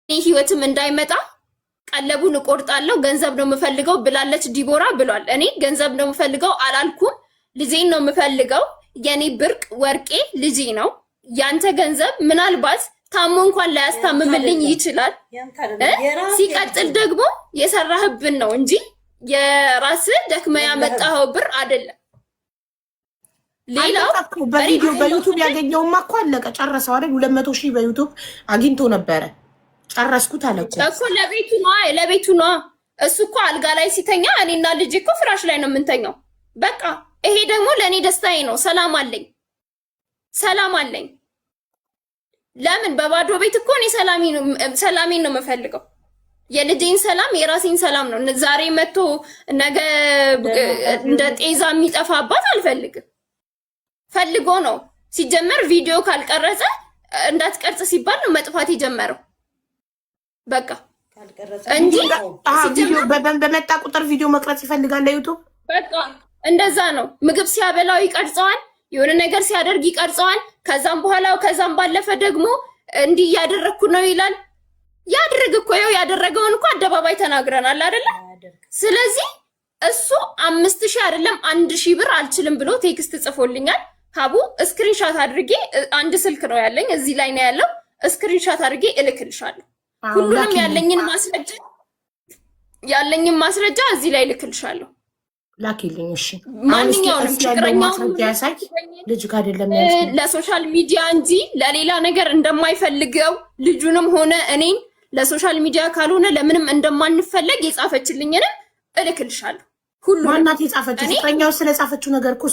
ህይወትም እንዳይመጣ ቀለቡን እቆርጣለሁ ገንዘብ ነው የምፈልገው ብላለች ዲቦራ ብሏል። እኔ ገንዘብ ነው የምፈልገው አላልኩም። ልጄን ነው የምፈልገው። የኔ ብርቅ ወርቄ ልጄ ነው። ያንተ ገንዘብ ምናልባት ታሞ እንኳን ላያስታምምልኝ ይችላል። ሲቀጥል ደግሞ የሰራህብን ነው እንጂ የራስህ ደክመህ ያመጣኸው ብር አይደለም። ሌላው በቪዲዮ በዩቲዩብ ያገኘውማ እኮ አለቀ ጨረሰው አይደል? 200,000 በዩቲዩብ አግኝቶ ነበረ። ጨረስኩት አለ እኮ ለቤቱ ነው። እሱ እኮ አልጋ ላይ ሲተኛ እኔና ልጅ እኮ ፍራሽ ላይ ነው የምንተኛው። በቃ ይሄ ደግሞ ለእኔ ደስታዬ ነው። ሰላም አለኝ። ለምን በባዶ ቤት እኮ እኔ ሰላሜን ነው የምፈልገው። የልጄን ሰላም የራሴን ሰላም ነው። ዛሬ መጥቶ ነገ እንደ ጤዛ የሚጠፋባት አልፈልግም። ፈልጎ ነው ሲጀመር ቪዲዮ ካልቀረጸ እንዳትቀርጽ ሲባል ነው መጥፋት የጀመረው። በቃ እንጂ ቪዲዮ በመጣ ቁጥር ቪዲዮ መቅረጽ ይፈልጋል ለዩቲዩብ። በቃ እንደዛ ነው። ምግብ ሲያበላው ይቀርጸዋል፣ የሆነ ነገር ሲያደርግ ይቀርጸዋል። ከዛም ባለፈ ደግሞ እንዲህ እያደረግኩ ነው ይላል። ያድርግ እኮ ይኸው ያደረገውን እኮ አደባባይ ተናግረናል አይደለ? ስለዚህ እሱ 5,000 አይደለም 1,000 ብር አልችልም ብሎ ቴክስት ጽፎልኛል። ሀቡ ስክሪንሻት አድርጌ አንድ ስልክ ነው ያለኝ እዚህ ላይ ነው ያለው። ስክሪንሻት አድርጌ እልክልሻለሁ። ሁሉንም ያለኝን ማስረጃ እዚህ ላይ እልክልሻለሁ። ላኪልኝ እሺ። ማንኛውንም ማስረጃ ያሳይ ልጅ ጋር አይደለም ለሶሻል ሚዲያ እንጂ ለሌላ ነገር እንደማይፈልገው ልጁንም ሆነ እኔን ለሶሻል ሚዲያ ካልሆነ ለምንም እንደማንፈለግ የጻፈችልኝንም እልክልሻለሁ። ሁሉ ማናት የጻፈችው? ፍቅረኛው ስለጻፈችው ነገር እኮ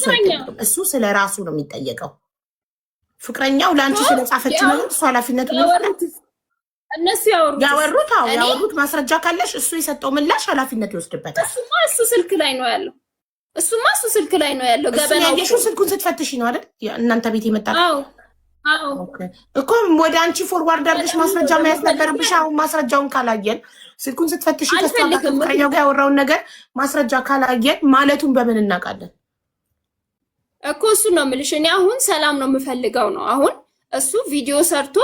እሱ ስለ ራሱ ነው የሚጠየቀው። ፍቅረኛው ለአንቺ ስለጻፈችው ነገር እሱ ኃላፊነቱን እነሱ ያወሩት ማስረጃ ካለሽ እሱ የሰጠው ምላሽ ኃላፊነት ይወስድበታል። እሱ ስልክ ላይ ነው ያለው። ገበናው ያየሽው ስልኩን ስትፈትሽ ነው አይደል? እናንተ ቤት የመጣ እኮ ወደ አንቺ ፎርዋርድ አድርገሽ ማስረጃ መያዝ ነበረብሽ። አሁን ማስረጃውን ካላየን ስልኩን ስትፈትሽ ከፍቅረኛው ጋር ያወራውን ነገር ማስረጃ ካላየን ማለቱን በምን እናውቃለን? እኮ እሱ ነው የምልሽ። እኔ አሁን ሰላም ነው የምፈልገው ነው። አሁን እሱ ቪዲዮ ሰርቶ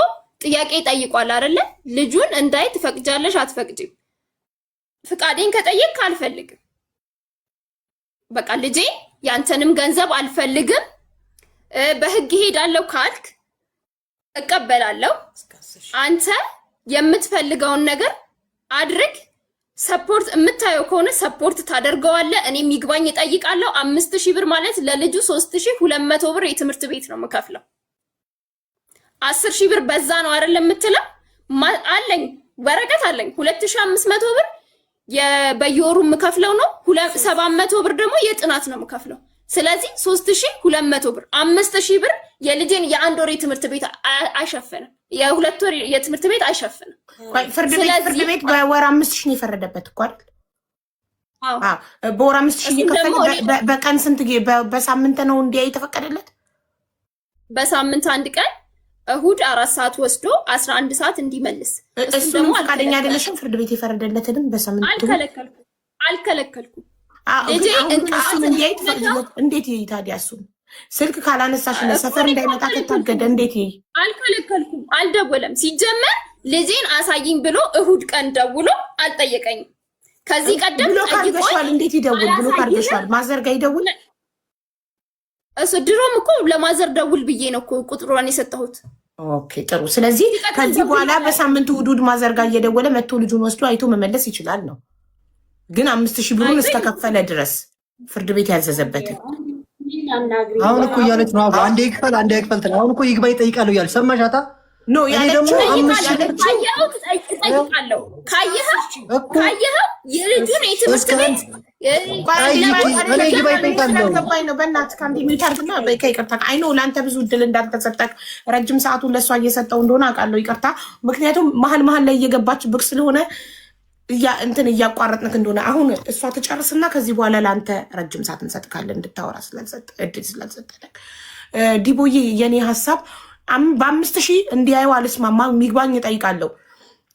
ጥያቄ ጠይቋል አይደለ? ልጁን እንዳይ ትፈቅጃለሽ አትፈቅጂም? ፍቃዴን ከጠየቅ አልፈልግም። በቃ ልጄ ያንተንም ገንዘብ አልፈልግም። በህግ ሄዳለሁ ካልክ እቀበላለሁ። አንተ የምትፈልገውን ነገር አድርግ። ሰፖርት የምታየው ከሆነ ሰፖርት ታደርገዋለህ። እኔም ይግባኝ እጠይቃለሁ። 5,000 ብር ማለት ለልጁ 3,200 ብር የትምህርት ቤት ነው የምከፍለው። 10,000 ብር በዛ ነው አይደለም የምትለው? አለኝ ወረቀት አለኝ። 2,500 ብር በየወሩ የምከፍለው ነው። 700 ብር ደግሞ የጥናት ነው የምከፍለው። ስለዚህ 3,200 ብር 5,000 ብር የልጄን የአንድ ወር የትምህርት ቤት አይሸፍንም። የ2 ወር የትምህርት ቤት አይሸፍንም። ፍርድ ቤት በወር 5,000 ነው የፈረደበት እኮ አይደል? በወር 5,000 እየከፈለ በቀን ስንት በሳምንት ነው እንዲያ የተፈቀደለት? በሳምንት አንድ ቀን እሁድ 4 ሰዓት ወስዶ 11 ሰዓት እንዲመልስ። እሱ ደግሞ ፈቃደኛ አይደለሽም? ፍርድ ቤት የፈረደለትንም በሳምንት አልከለከልኩም። እንዴት ይሄ ታዲያ? እሱን ስልክ ካላነሳሽ ሰፈር እንዳይመጣ ከታገደ እንዴት ይሄ? አልከለከልኩም። አልደወለም። ሲጀመር ልጄን አሳይኝ ብሎ እሁድ ቀን ደውሎ አልጠየቀኝም። ከዚህ ቀደም ብሎ ካርገሽዋል። እንዴት ይደውል? ብሎ ካርገሽዋል። ማዘር ጋር ይደውል። እሱ ድሮም እኮ ለማዘር ደውል ብዬ ነው እኮ ቁጥሯን የሰጠሁት። ኦኬ ጥሩ። ስለዚህ ከዚህ በኋላ በሳምንቱ እሑድ ማዘር ጋር እየደወለ መጥቶ ልጁን ወስዶ አይቶ መመለስ ይችላል ነው። ግን 5,000 ብሩን እስከከፈለ ድረስ ፍርድ ቤት ያዘዘበትን አሁን እኮ እያለች ነው። አንዴ ይክፈል አንዴ ይክፈል። አሁን እኮ ይግባኝ እጠይቃለሁ እያለች ሰማሻታ? ኖ ያለችው እጠይቃለሁ። ካየኸው የልጁን የትምህርት ቤት ገባኝ ነው። በእናትህ ከአንዴ ሚታርግና ከይቅርታ አይኖ ለአንተ ብዙ እድል እንዳልተሰጠህ ረጅም ሰዓቱን ለእሷ እየሰጠው እንደሆነ አውቃለሁ። ይቅርታ። ምክንያቱም መሀል ላይ እየገባች ብቅ ስለሆነ እንትን እያቋረጥንክ እንደሆነ አሁን እሷ ትጨርስና ከዚህ በኋላ ለአንተ ረጅም ሰዓት እንሰጥካለን እንድታወራ እድል ስላልሰጠነክ። ዲቦዬ የኔ ሀሳብ በ5,000 እንዲያየው አልስማማ። ይግባኝ እጠይቃለሁ።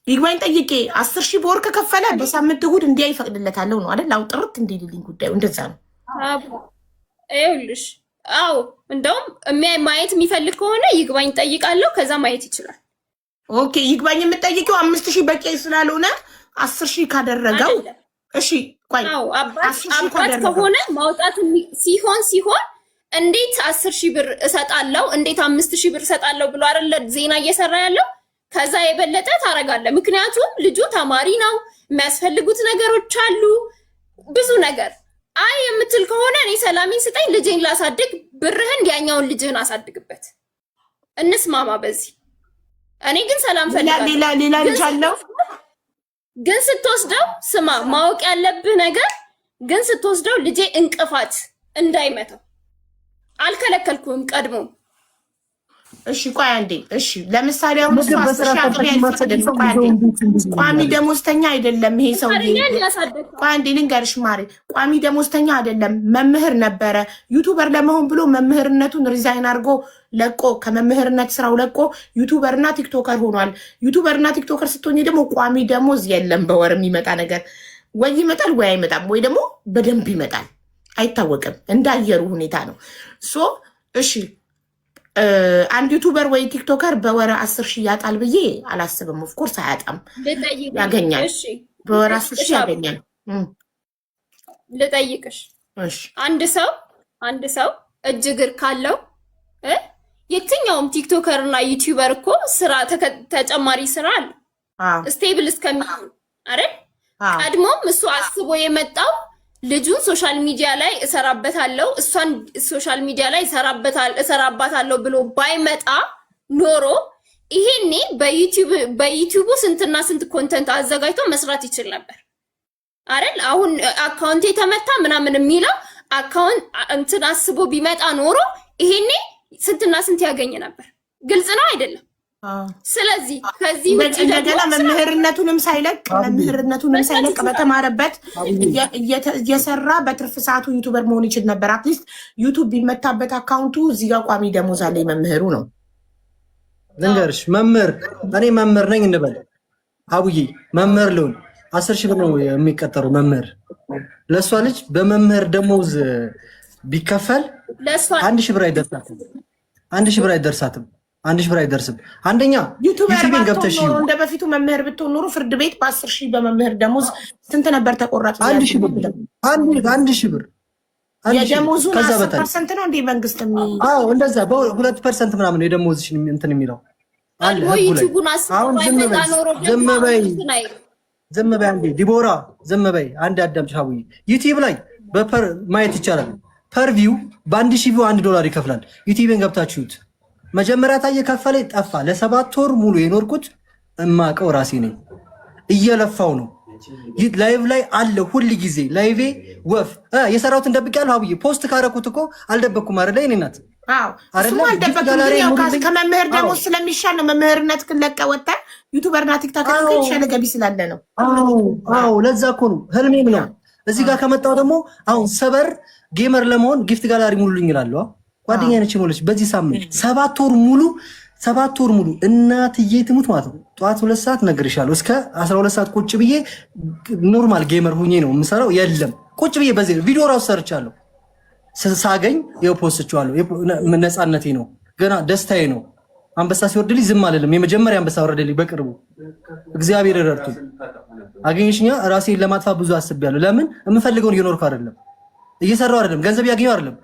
ይግባኝ ጠይቄ 10,000 በወር ከከፈለ በሳምንት እሑድ እንዲያይ ይፈቅድለታለሁ ነው አይደል? አሁን ጥርት እንዲልልኝ ጉዳዩ እንደዛ ነው። ይኸውልሽ እንደውም ማየት የሚፈልግ ከሆነ ይግባኝ ጠይቃለሁ። ከዛ ማየት ይችላል። ኦኬ ይግባኝ የምጠይቀው 5000 በቂ ስላልሆነ 10000 ካደረገው እሺ ቆይ አባት ከሆነ ማውጣት ሲሆን እንዴት 10000 ብር እሰጣለሁ እንዴት 5000 ብር እሰጣለሁ ብሎ አይደለ ዜና እየሰራ ያለው። ከዛ የበለጠ ታረጋለህ። ምክንያቱም ልጁ ተማሪ ነው፣ የሚያስፈልጉት ነገሮች አሉ፣ ብዙ ነገር። አይ የምትል ከሆነ እኔ ሰላሜን ስጠኝ፣ ልጄን ላሳድግ፣ ብርህን ያኛውን ልጅህን አሳድግበት፣ እንስማማ በዚህ። እኔ ግን ሰላም ፈልጋለሁ። ሌላ ልጅ አለው ግን ስትወስደው ስማ፣ ማወቅ ያለብህ ነገር ግን ስትወስደው ልጄ እንቅፋት እንዳይመታው አልከለከልኩም ቀድሞ። እሺ ቆይ አንዴ። እሺ ለምሳሌ አሁን ቋሚ ደሞዝተኛ አይደለም ይሄ ሰውዬ። ቆይ አንዴ ልንገርሽ ማሪ፣ ቋሚ ደሞዝተኛ አይደለም፣ መምህር ነበረ። ዩቲዩበር ለመሆን ብሎ መምህርነቱን ሪዛይን አድርጎ ለቆ ከመምህርነት ስራው ለቆ ዩቲዩበርና ቲክቶከር ሆኗል። ዩቲዩበርና ቲክቶከር ስትሆኚ ደግሞ ቋሚ ደሞዝ የለም። በወር የሚመጣ ነገር ወይ ይመጣል ወይ አይመጣም፣ ወይ ደግሞ በደንብ ይመጣል፣ አይታወቅም። እንዳየሩ ሁኔታ ነው። ሶ እሺ አንድ ዩቲዩበር ወይ ቲክቶከር በወር 10000 ያጣል ብዬ አላስብም። ኦፍኮርስ አያጣም፣ ያገኛል። በወር 10000 ያገኛል። ልጠይቅሽ፣ አንድ ሰው እጅ እግር ካለው የትኛውም ቲክቶከር እና ዩቲዩበር እኮ ስራ ተጨማሪ ስራ አለ ስቴብል እስከሚሆን አይደል? ቀድሞም እሱ አስቦ የመጣው ልጁን ሶሻል ሚዲያ ላይ እሰራበታለሁ እሷን ሶሻል ሚዲያ ላይ እሰራባታለሁ ብሎ ባይመጣ ኖሮ ይሄኔ በዩቲዩቡ ስንትና ስንት ኮንተንት አዘጋጅቶ መስራት ይችል ነበር አይደል? አሁን አካውንቴ ተመታ ምናምን የሚለው አካውንት እንትን አስቦ ቢመጣ ኖሮ ይሄኔ ስንትና ስንት ያገኝ ነበር። ግልጽ ነው አይደለም? ስለዚህ ከዚህ ውጭ እንደገና መምህርነቱንም ሳይለቅ በተማረበት እየሰራ በትርፍ ሰዓቱ ዩቲዩበር መሆን ይችል ነበር። አትሊስት ዩቲዩብ ቢመታበት አካውንቱ እዚህ ጋር ቋሚ ደሞዝ አለ መምህሩ ነው። ልንገርሽ እኔ መምህር ነኝ እንበል አቡዬ፣ መምህር ልሁን 10000 ብር ነው የሚቀጠሩ መምህር። ለእሷ ልጅ በመምህር ደሞዝ ቢከፈል 1000 ብር አይደርሳትም። 1000 ብር አይደርሳትም። 1000 ብር አይደርስም። አንደኛ ዩቲዩብን ገብተሽ እንደ በፊቱ መምህር ብትሆን ኖሮ ፍርድ ቤት በ10000 በመምህር ደሞዝ ስንት ነበር ተቆራጭ? 1000 ብር 1000 ብር የደሞዙን 10% ነው እንደ መንግስት አዎ፣ እንደዛ በ2% ምናምን ነው የደሞዝሽን እንትን የሚለው አለ ህጉ ላይ። አሁን ዝም በይ አንዴ ዲቦራ፣ ዝም በይ አንዴ አዳምጪ። ሀቡይ ዩቲዩብ ላይ በፐር ማየት ይቻላል። ፐር ቪው በ1000 ቪው $1 ይከፍላል። ዩቲዩብን ገብታችሁት መጀመሪያ ታየ ከፈለ ጠፋ። ለ7 ወር ሙሉ የኖርኩት እማቀው ራሴ ነኝ። እየለፋው ነው። ላይቭ ላይ አለ ሁሉ ጊዜ ላይቬ ወፍ የሰራሁት እንደብቄያለሁ። አብዬ ፖስት ካረኩት እኮ አልደበኩም አይደል? እኔ ናት ከመምህር ደግሞ ስለሚሻል ነው። መምህርነት ክለቀ ወጣ ዩቲዩበርና ቲክቶከር ይሻለ ገቢ ስላለ ነው። አዎ ለዛ እኮ ነው ህልሜም ነው። እዚህ ጋር ከመጣው ደግሞ አሁን ሰበር ጌመር ለመሆን ጊፍት ጋላሪ ሙሉልኝ እላለሁ። ጓደኛ ነች ሞለች። በዚህ ሳምንት 7 ወር ሙሉ እናትዬ ትሙት ማለት ነው። ጠዋት 2 ሰዓት ነግርሻለሁ እስከ 12 ሰዓት ቁጭ ብዬ ኖርማል ጌመር ሁኜ ነው የምሰራው። የለም ቁጭ ብዬ በዚህ ቪዲዮ ራሱ ሰርቻለሁ። ሳገኝ የፖስትቻለሁ። ነፃነቴ ነው፣ ገና ደስታዬ ነው። አንበሳ ሲወርድልኝ ዝም አልልም። የመጀመሪያ አንበሳ ወረደልኝ በቅርቡ እግዚአብሔር ረድቶ አገኘሽኛ። ራሴን ለማጥፋት ብዙ አስቤያለሁ። ለምን የምፈልገውን እየኖርኩ አይደለም፣ እየሰራው አይደለም፣ ገንዘብ ያገኘው አይደለም።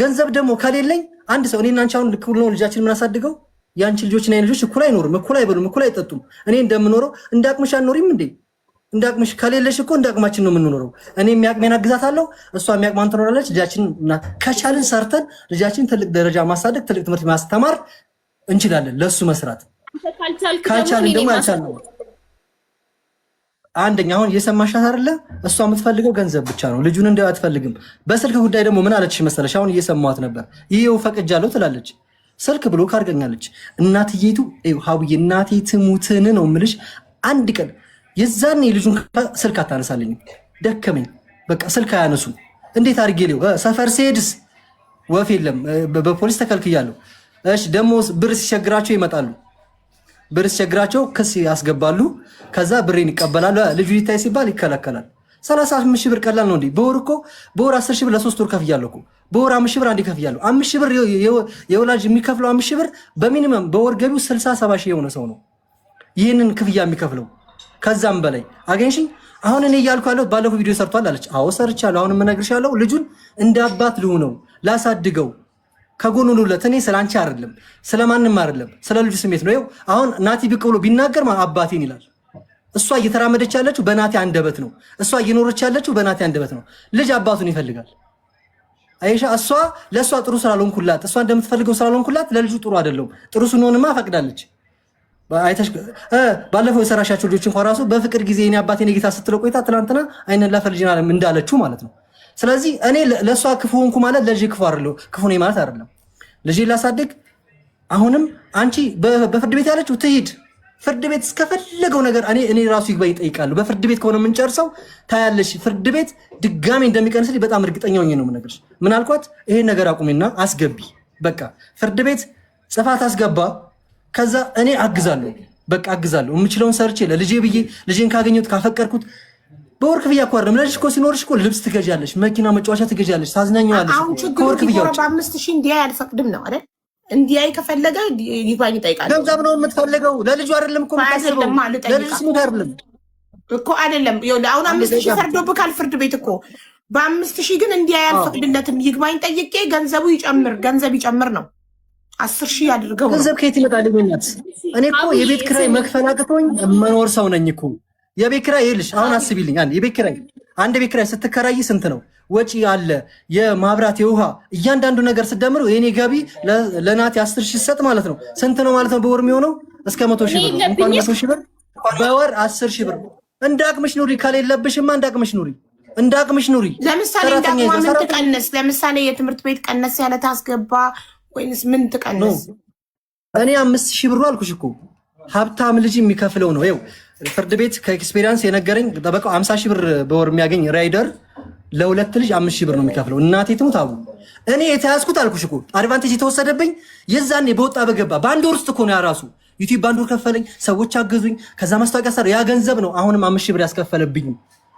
ገንዘብ ደግሞ ከሌለኝ አንድ ሰው እኔና አንቺ አሁን ልክ ነው ልጃችን የምናሳድገው ያንቺ ልጆችና የኔ ልጆች እኩል አይኖርም፣ እኩል አይበሉም፣ እኩል አይጠጡም። እኔ እንደምኖረው እንዳቅምሽ አኖሪም እንዴ? እንዳቅምሽ ከሌለሽ እኮ እንዳቅማችን ነው የምንኖረው። እኔ የሚያቅሜን አግዛታለሁ፣ እሷ የሚያቅማን ትኖራለች። ልጃችን ከቻልን ሰርተን ልጃችን ትልቅ ደረጃ ማሳደግ፣ ትልቅ ትምህርት ማስተማር እንችላለን። ለሱ መስራት ካልቻልን ደግሞ ያልቻልነው አንደኛ አሁን እየሰማሻት አይደለ? እሷ የምትፈልገው ገንዘብ ብቻ ነው። ልጁን እንደው አትፈልግም። በስልክ ጉዳይ ደግሞ ምን አለችሽ መሰለሽ? አሁን እየሰማኋት ነበር። ይሄው ፈቅጃለሁ ትላለች። ስልክ ብሎ ካርገኛለች። እናትዬቱ ሀቡዬ እናቴ ትሙትን ነው የምልሽ። አንድ ቀን የዛኔ ልጁን ስልክ አታነሳልኝ። ደከመኝ በቃ ስልክ አያነሱም። እንዴት አድርጌ ሊው ሰፈር ሲሄድስ ወፍ የለም፣ በፖሊስ ተከልክያለሁ። እሺ ደግሞ ብር ሲቸግራቸው ይመጣሉ። ብር ሲቸግራቸው ክስ ያስገባሉ። ከዛ ብሬን ይቀበላሉ። ልጁ ይታይ ሲባል ይከለከላል። 35 ብር ቀላል ነው እንዴ? በወር እኮ በወር 10 ብር ለ3 ወር ከፍያለሁ እኮ። በወር 5 ብር አንዴ ከፍያለሁ። 5 ብር የወላጅ የሚከፍለው 5 ብር በሚኒመም በወር ገቢው 60-70 ሺህ የሆነ ሰው ነው። ይህንን ክፍያ የሚከፍለው? ከዛም በላይ አገኝሽኝ። አሁን እኔ እያልኩ ያለሁት ባለፈው ቪዲዮ ሰርቷል አለች። አዎ ሰርቻለሁ። አሁን የምነግርሻለሁ ልጁን እንደ አባት ልሁነው፣ ላሳድገው፣ ከጎኑ ልውለት። እኔ ስለ አንቺ አይደለም ስለማንም አይደለም ስለ ልጁ ስሜት ነው። ይኸው አሁን ናቲ ብቅ ብሎ ቢናገር አባቴን ይላል። እሷ እየተራመደች ያለችው በናቲ አንደበት ነው። እሷ እየኖረች ያለችው በናቲ አንደበት ነው። ልጅ አባቱን ይፈልጋል። አይሻ እሷ ለእሷ ጥሩ ስላልሆንኩላት፣ እሷ እንደምትፈልገው ስላልሆንኩላት ለልጁ ጥሩ አይደለም። ጥሩ ስንሆንማ ፈቅዳለች። ባለፈው የሰራሻቸው ልጆች እንኳን ራሱ በፍቅር ጊዜ እኔ አባቴን ጌታ ስትለው ቆይታ ትናንትና አይነን ላፈልጅና እንዳለችው ማለት ነው። ስለዚህ እኔ ለእሷ ክፉ ሆንኩ ማለት ለልጅ ክፉ አይደለም፣ ክፉ ነኝ ማለት አይደለም። ልጅ ላሳድግ። አሁንም አንቺ በፍርድ ቤት ያለችው ትሂድ ፍርድ ቤት እስከፈለገው ነገር እኔ ራሱ ይግባኝ እጠይቃለሁ። በፍርድ ቤት ከሆነ የምንጨርሰው ታያለሽ። ፍርድ ቤት ድጋሜ እንደሚቀንስልኝ በጣም እርግጠኛ ሆኜ ነው የምነግርሽ። ምን አልኳት? ይሄን ነገር አቁሚና አስገቢ። በቃ ፍርድ ቤት ጽፋት አስገባ። ከዛ እኔ አግዛለሁ። በቃ አግዛለሁ። የምችለውን ሰርቼ ለልጄ ብዬ ልጄን ካገኘሁት ካፈቀርኩት በወር ክፍያ እኮ አይደለም። ለልጅ እኮ ሲኖርሽ እኮ ልብስ ትገዣለሽ፣ መኪና መጫወቻ ትገዣለሽ፣ ታዝናኛዋለሽ። ከወር ክፍያዎች በ5,000 እንዲያይ አልፈቅድም ነው አይደል? እንዲያይ ከፈለገ ይግባኝ ይጠይቃል። ገንዘብ ነው የምትፈልገው። ለልጁ አይደለም እኮ የምታስበው። ለልጁ ስሙት አይደለም እኮ አይደለም። አሁን 5,000 ፈርዶብካል ፍርድ ቤት እኮ። በ5,000 ግን እንዲያይ አልፈቅድለትም። ይግባኝ ጠይቄ ገንዘብ ይጨምር ነው 10,000 አድርገው። ገንዘብ ከየት ይመጣል? እኔ እኮ የቤት ኪራይ መክፈል አቅቶኝ መኖር ሰው ነኝ እኮ። የቤት ኪራይ ይልሽ አሁን አስቢልኝ። አንድ የቤት ኪራይ ስትከራይ ስንት ነው? ወጪ አለ፣ የማብራት የውሃ እያንዳንዱ ነገር ስደምረው የኔ ገቢ ለናቲ 10,000 ሰጥ ማለት ነው። ስንት ነው ማለት ነው በወር የሚሆነው? እስከ 100,000 ብር። እንኳን 100,000 ብር በወር 10,000 ብር። እንዳቅምሽ ኑሪ፣ ከሌለብሽማ እንዳቅምሽ ኑሪ፣ እንዳቅምሽ ኑሪ። ለምሳሌ እንዳቅማ ምን ትቀንስ? ለምሳሌ የትምህርት ቤት ቀነስ ያለ ታስገባ ወይንስ ምን ትቀንስ? እኔ 5,000 ብሩ አልኩሽ እኮ ሀብታም ልጅ የሚከፍለው ነው። ይኸው ፍርድ ቤት ከኤክስፔሪንስ የነገረኝ ጠበቃው 50,000 ብር በወር የሚያገኝ ራይደር ለሁለት ልጅ 5,000 ብር ነው የሚከፍለው። እናቴ ትሙት አቡ እኔ የተያዝኩት አልኩሽ እኮ አድቫንቴጅ የተወሰደብኝ የዛኔ በወጣ በገባ በአንድ ወር ውስጥ እኮ ነው። ያራሱ ዩቲዩብ በአንድ ወር ከፈለኝ፣ ሰዎች አገዙኝ፣ ከዛ ማስታወቂያ ሰራ። ያ ገንዘብ ነው አሁንም 5,000 ብር ያስከፈለብኝ።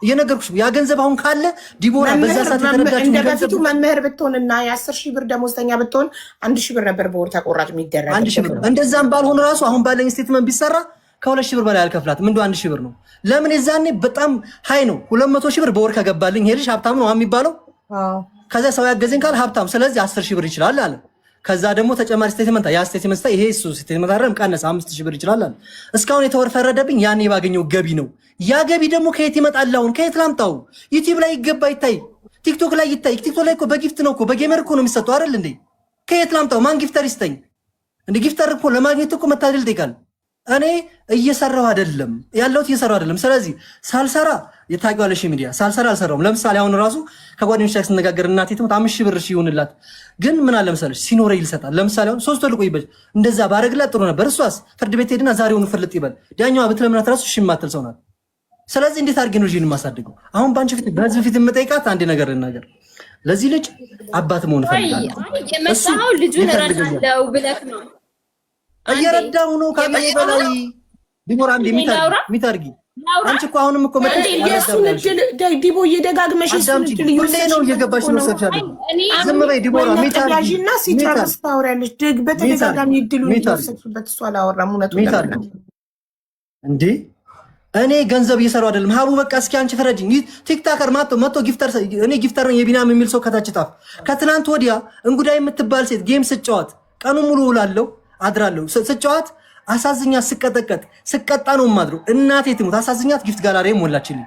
እየነገርኩሽ ያ ገንዘብ አሁን ካለ ዲቦራ በዛ ሰዓት የተረዳችሁ እንደ በፊቱ መምህር ብትሆንና የ10,000 ብር ደሞዝተኛ ብትሆን 1,000 ብር ነበር በወር ተቆራጭ የሚደረግ። 1,000 ብር እንደዛም ባልሆነ ራሱ አሁን ባለኝ ስቴትመንት ቢሰራ ከ2,000 ብር በላይ አልከፍላትም። እንደው 1,000 ብር ነው። ለምን የዛኔ በጣም ሃይ ነው። 200,000 ብር በወር ከገባልኝ ይሄ ልጅ ሀብታም ነው የሚባለው። ከዛ ሰው ያገዘኝ ካል ሀብታም፣ ስለዚህ 10,000 ብር ይችላል አለ። ከዛ ደግሞ ተጨማሪ ስቴትመንት ያ ስቴትመንት ይሄ እሱ ስቴትመንት አይደለም ቀነሰ 5,000 ብር ይችላል አለ። እስካሁን የተወረፈረደብኝ ያኔ ባገኘው ገቢ ነው። ያ ገቢ ደግሞ ከየት ይመጣል? አሁን ከየት ላምጣው? ዩቲዩብ ላይ ይገባ ይታይ፣ ቲክቶክ ላይ ይታይ። ቲክቶክ ላይ እኮ በጊፍት ነው እኮ በጌመር እኮ ነው የሚሰጠው አይደል እንዴ? ከየት ላምጣው? ማን ጊፍተር ይስጠኝ እንዴ? ጊፍተር እኮ ለማግኘት እኮ መታደል ይጠይቃል። እኔ እየሰራሁ አይደለም ያለሁት፣ እየሰራሁ አይደለም። ስለዚህ ሳልሰራ የታውቂዋለሽ ሚዲያ ሳልሰራ አልሰራሁም። ለምሳሌ አሁን ራሱ ከጓደኞች ጋር ስነጋገር እናቴ ትሞት 5,000 ብር ይሁንላት፣ ግን ምን አለ መሰለሽ ሲኖረኝ ይልሰጣል። ለምሳሌ አሁን 3 ወር ልቆይበት እንደዛ ባረግላት ጥሩ ነበር። እሷስ ፍርድ ቤት ሄድና ዛሬውን ፍልጥ ይበል። ዳኛዋ ብትለምናት ራሱ እሺ የማትል ሰው ናት። ስለዚህ እንዴት አድርጌ ነው ልጅን የማሳድገው? አሁን ባንቺ ፊት በህዝብ ፊት የምጠይቃት አንድ ነገር ልናገር። ለዚህ ልጅ አባት መሆን ፈልጋለሁ። የመጣው ልጁን እረዳለሁ ብለህ ነው። እየረዳሁ ነው ካገኘ በላይ ዲቦራ አንዴ ሚታርጊ አንቺ እኮ አሁንም እኮ የእሱን እድል ዲቦ እየደጋግመሽ እሱን እድል ነው እየገባሽ ነው ሰርቻለ። ዝም በይ ዲቦራ ሚታርጊና ሲጨርስ ታወሪያለሽ። በተደጋጋሚ እድሉን እየወሰድሽበት እሱ አላወራም። እውነቱን እንዴ እኔ ገንዘብ እየሰራሁ አይደለም። ሀቡ በቃ እስኪ አንቺ ፍረጅኝ። ቲክታከር መጥቶ ጊፍተር እኔ ጊፍተር ነኝ የቢናም የሚል ሰው ከታች ጣፍ። ከትናንት ወዲያ እንጉዳይ የምትባል ሴት ጌም ስጫወት ቀኑ ሙሉ ውላለሁ አድራለሁ። ስጫወት አሳዝኛት ስቀጠቀጥ ስቀጣ ነው የማድረው። እናቴ ትሙት አሳዝኛት ጊፍት ጋላሪ ሞላችልኝ፣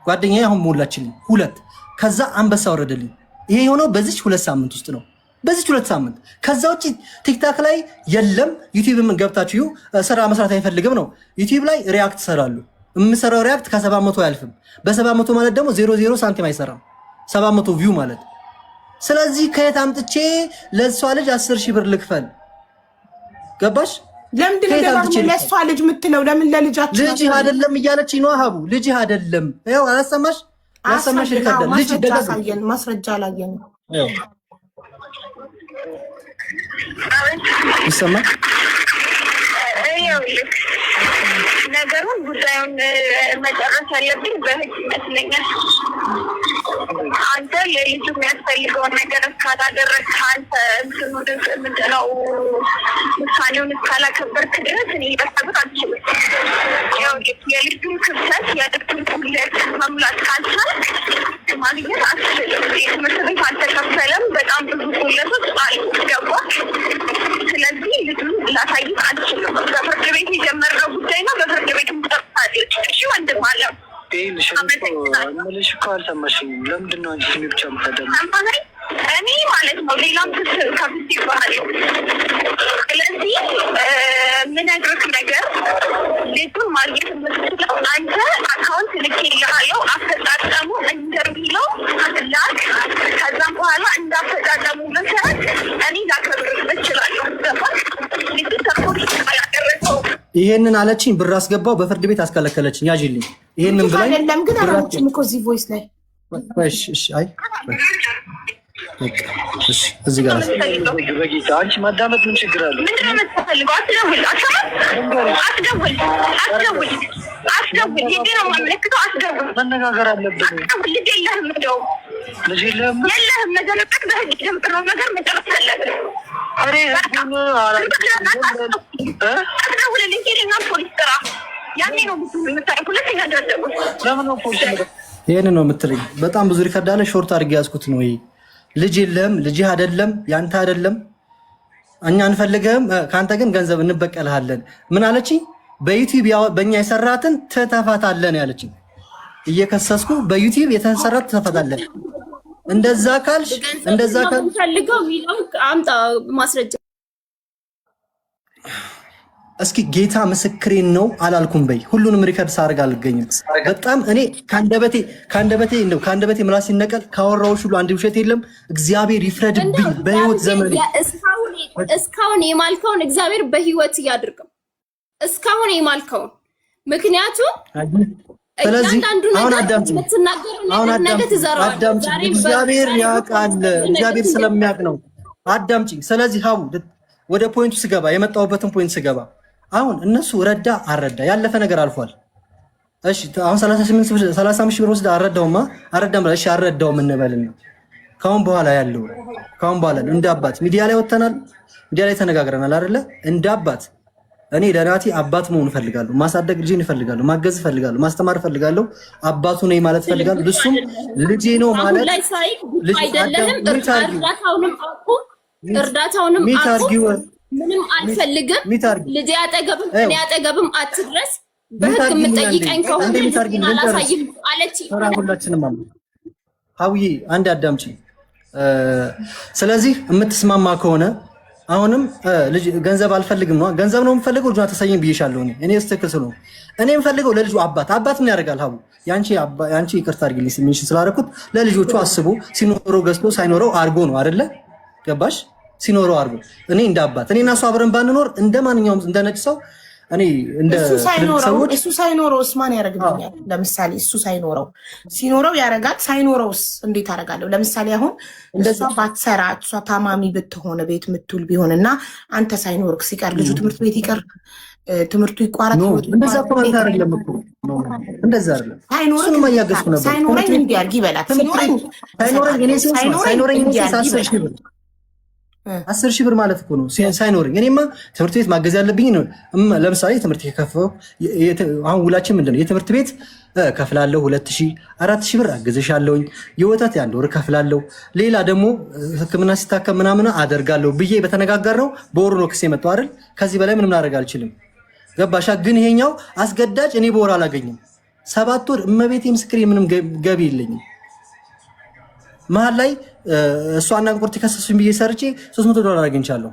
ጓደኛዬ አሁን ሞላችልኝ 2። ከዛ አንበሳ ወረደልኝ። ይሄ የሆነው በዚች 2 ሳምንት ውስጥ ነው። በዚች 2 ሳምንት። ከዛ ውጪ ቲክታክ ላይ የለም። ዩቲዩብም ገብታችሁ ስራ መስራት አይፈልግም ነው። ዩቲዩብ ላይ ሪያክት ሰራሉ። የምሰራው ሪያክት ከ700 አያልፍም። በ700 ማለት ደግሞ 00 ሳንቲም አይሰራም። 700 ቪው ማለት። ስለዚህ ከየት አምጥቼ ለሷ ልጅ 10,000 ብር ልክፈል? ገባሽ? ለምንድን ነው ደግሞ ለሷ ልጅ የምትለው? ለምን ለልጃችን ልጅ አይደለም እያለች ነው ሀቡ። ልጅ አይደለም። ያው አላሰማሽ አላሰማሽ ይከዳል። ልጅ ደጋግመን ማስረጃ አላየን ነው ይሰማ ነገሩን ጉዳዩን መጨረስ ያለብኝ በህግ ይመስለኛል። አንተ ለልጁ የሚያስፈልገውን ነገር እስካላደረግህ አንተ ምንድነው ውሳኔውን እስካላከበርክ ድረስ እኔ ልጠብቅ አልችልም። የልጁን ክፍተት የልጁን ጉድለት መሙላት ካልቻልክ ማግኘት አትችልም። ትምህርት ቤት አልተከፈለም። በጣም ብዙ ጉድለቶች አሉ። ገባህ? ስለዚህ ልጁን ላሳይህ አልችልም። በፍርድ ቤት የጀመረው ጉዳይ ነው። በፍርድ ቤት ምጠፋለች። እሺ ወንድም አለም ምልሽ እኮ አልሰማሽኝም። ለምንድን ነው አንቺ ስሚ ብቻ የምታደርጊው? እኔ ማለት ነው ሌላም ከፍት ይባላል። ስለዚህ ምነግርህ ነገር ልጁን ማግኘት የምትችለው አንተ አካውንት ልኬልሃለሁ፣ አፈጻጸሙ እንደሚለው ላክ። ከዛም በኋላ እንዳፈጻጸሙ መሰረት እኔ ላከብርህ እችላለሁ። ገባህ? ልጁ ሰፖርት ያደረገው ይሄንን አለችኝ። ብር አስገባው፣ በፍርድ ቤት አስከለከለችኝ። ያዥልኝ ይሄንን ብላኝ አይደለም ግን አላውቅም እኮ እዚህ ቮይስ ላይ እሺ አይ እሺ እዚህ ጋር በጌታ አንቺ ማዳመጥ ምን ችግር አለ? ምንድን ነው የምትፈልገው? አስደውል። ሄዴ ነው የማመለክተው። አስደውል። መነጋገር አለብን። ልጅ የለህም፣ እንደው ልጅ የለህም። መዘለቀቅ በህግ ጀምሮ ነገር መጨረስ አለብን። አስደውልልኝ። ሄደኛ ፖሊስ ጥራ። ያኔ ነው የምታየው። ሁለተኛ ደረደቡ ለምን ነው ፖሊስ? ይሄን ነው የምትለኝ? በጣም ብዙ ሪከርድ አለ። ሾርት አድርጌ ያዝኩት ነው። ይሄ ልጅ የለህም፣ ልጅህ አይደለም፣ ያንተ አይደለም፣ እኛ አንፈልግህም፣ ከአንተ ግን ገንዘብ እንበቀልሃለን። ምን አለችኝ? በዩቲዩብ በእኛ የሰራትን ትተፋታለን ያለችኝ። እየከሰስኩ በዩቲዩብ የተሰራት ትተፋታለን። እንደዛ ካልሽ ፈልገው ሚለው አምጣ ማስረጃ። እስኪ ጌታ ምስክሬን ነው አላልኩም በይ። ሁሉንም ሪከርድ ሳርግ አልገኝም። በጣም እኔ ከአንደበቴ ምላስ ሲነቀል ካወራዎች ሁሉ አንድ ውሸት የለም። እግዚአብሔር ይፍረድብኝ በህይወት ዘመን። እስካሁን የማልከውን እግዚአብሔር በህይወት ያድርገው። እስካሁን የማልከውን ምክንያቱም ስለዚህ አሁን አዳምጪኝ፣ እግዚአብሔር ያውቃል። እግዚአብሔር ስለሚያውቅ ነው። አዳምጪኝ። ስለዚህ ሀቡ ወደ ፖይንቱ ስገባ፣ የመጣሁበትን ፖይንት ስገባ፣ አሁን እነሱ ረዳ አረዳ ያለፈ ነገር አልፏል። እሺ አሁን 35 ሺህ ብር ወስዳ አረዳም እሺ አረዳውም እንበልና ካሁን በኋላ ያለው ካሁን በኋላ እንደ አባት ሚዲያ ላይ ወተናል፣ ሚዲያ ላይ ተነጋግረናል አይደለ? እንደ አባት እኔ ለናቲ አባት መሆን እፈልጋለሁ። ማሳደግ ልጄን እፈልጋለሁ። ማገዝ እፈልጋለሁ። ማስተማር እፈልጋለሁ። አባቱ ነኝ ማለት እፈልጋለሁ። እሱም ልጄ ነው ማለት እርዳታውንም ምንም አልፈልግም። ልጄ አጠገብም እኔ አጠገብም አትድረስ። በህግ የምጠይቀኝ ከሆነ አላሳይም አለች። ሁላችንም ሀውዬ አንድ አዳምጪ። ስለዚህ የምትስማማ ከሆነ አሁንም ልጅ ገንዘብ አልፈልግም ነው። ገንዘብ ነው የምፈልገው። ልጅ ተሰየኝ ብዬሻለሁ። እኔ ስትክል ነው እኔ የምፈልገው ለልጁ አባት ምን ያደርጋል? ሀቡ ያንቺ ይቅርታ አድርጊልኝ ስሜንሽን ስላደረኩት ለልጆቹ አስቦ ሲኖረው ገዝቶ ሳይኖረው አርጎ ነው አይደለ? ገባሽ? ሲኖረው አርጎ እኔ እንደ አባት እኔና እሱ አብረን ባንኖር እንደ ማንኛውም እንደ ነጭ ሰው እኔ እንደ ሰዎች እሱ ሳይኖረውስ ማን ያደርግልኛል? ለምሳሌ እሱ ሲኖረው ያደርጋል። ሳይኖረውስ እንዴት አደርጋለሁ? ለምሳሌ አሁን እሷ ባትሰራ እሷ ታማሚ ብትሆን ቤት ምትውል ቢሆንና አንተ ሳይኖርክ ሲቀር ልጁ ትምህርት ቤት ይቀር፣ ትምህርቱ ይቋረጥ። እንደዛ እኮ ማለት አይደለም እኮ እንደዛ አይደለም። እሱንም እያገዝኩ ነበር። ሳይኖረኝ እንዲያርግ ይበላት። ሳይኖረኝ እኔ 10 ሺህ ብር ማለት እኮ ነው ሳይኖርኝ። እኔማ ትምህርት ቤት ማገዝ ያለብኝ ነው። ለምሳሌ ትምህርት የከፈው አሁን ውላችን ምንድነው? የትምህርት ቤት ከፍላለሁ 2000 4000 ብር አገዘሻለሁኝ። የወተት የ1 ወር ከፍላለሁ። ሌላ ደግሞ ሕክምና ሲታከም ምናምን አደርጋለሁ ብዬ በተነጋገርነው በወሩ ነው ክስ የመጣው አይደል? ከዚህ በላይ ምንም ላደርግ አልችልም። ገባሻ? ግን ይሄኛው አስገዳጅ እኔ በወር አላገኝም። 7 ወር እመቤቴ ምስክሬ ምንም ገቢ የለኝም። መሀል ላይ እሷና ቁርጥ ከሰሱኝ ብዬ ሰርቼ $300 አግኝቻለሁ።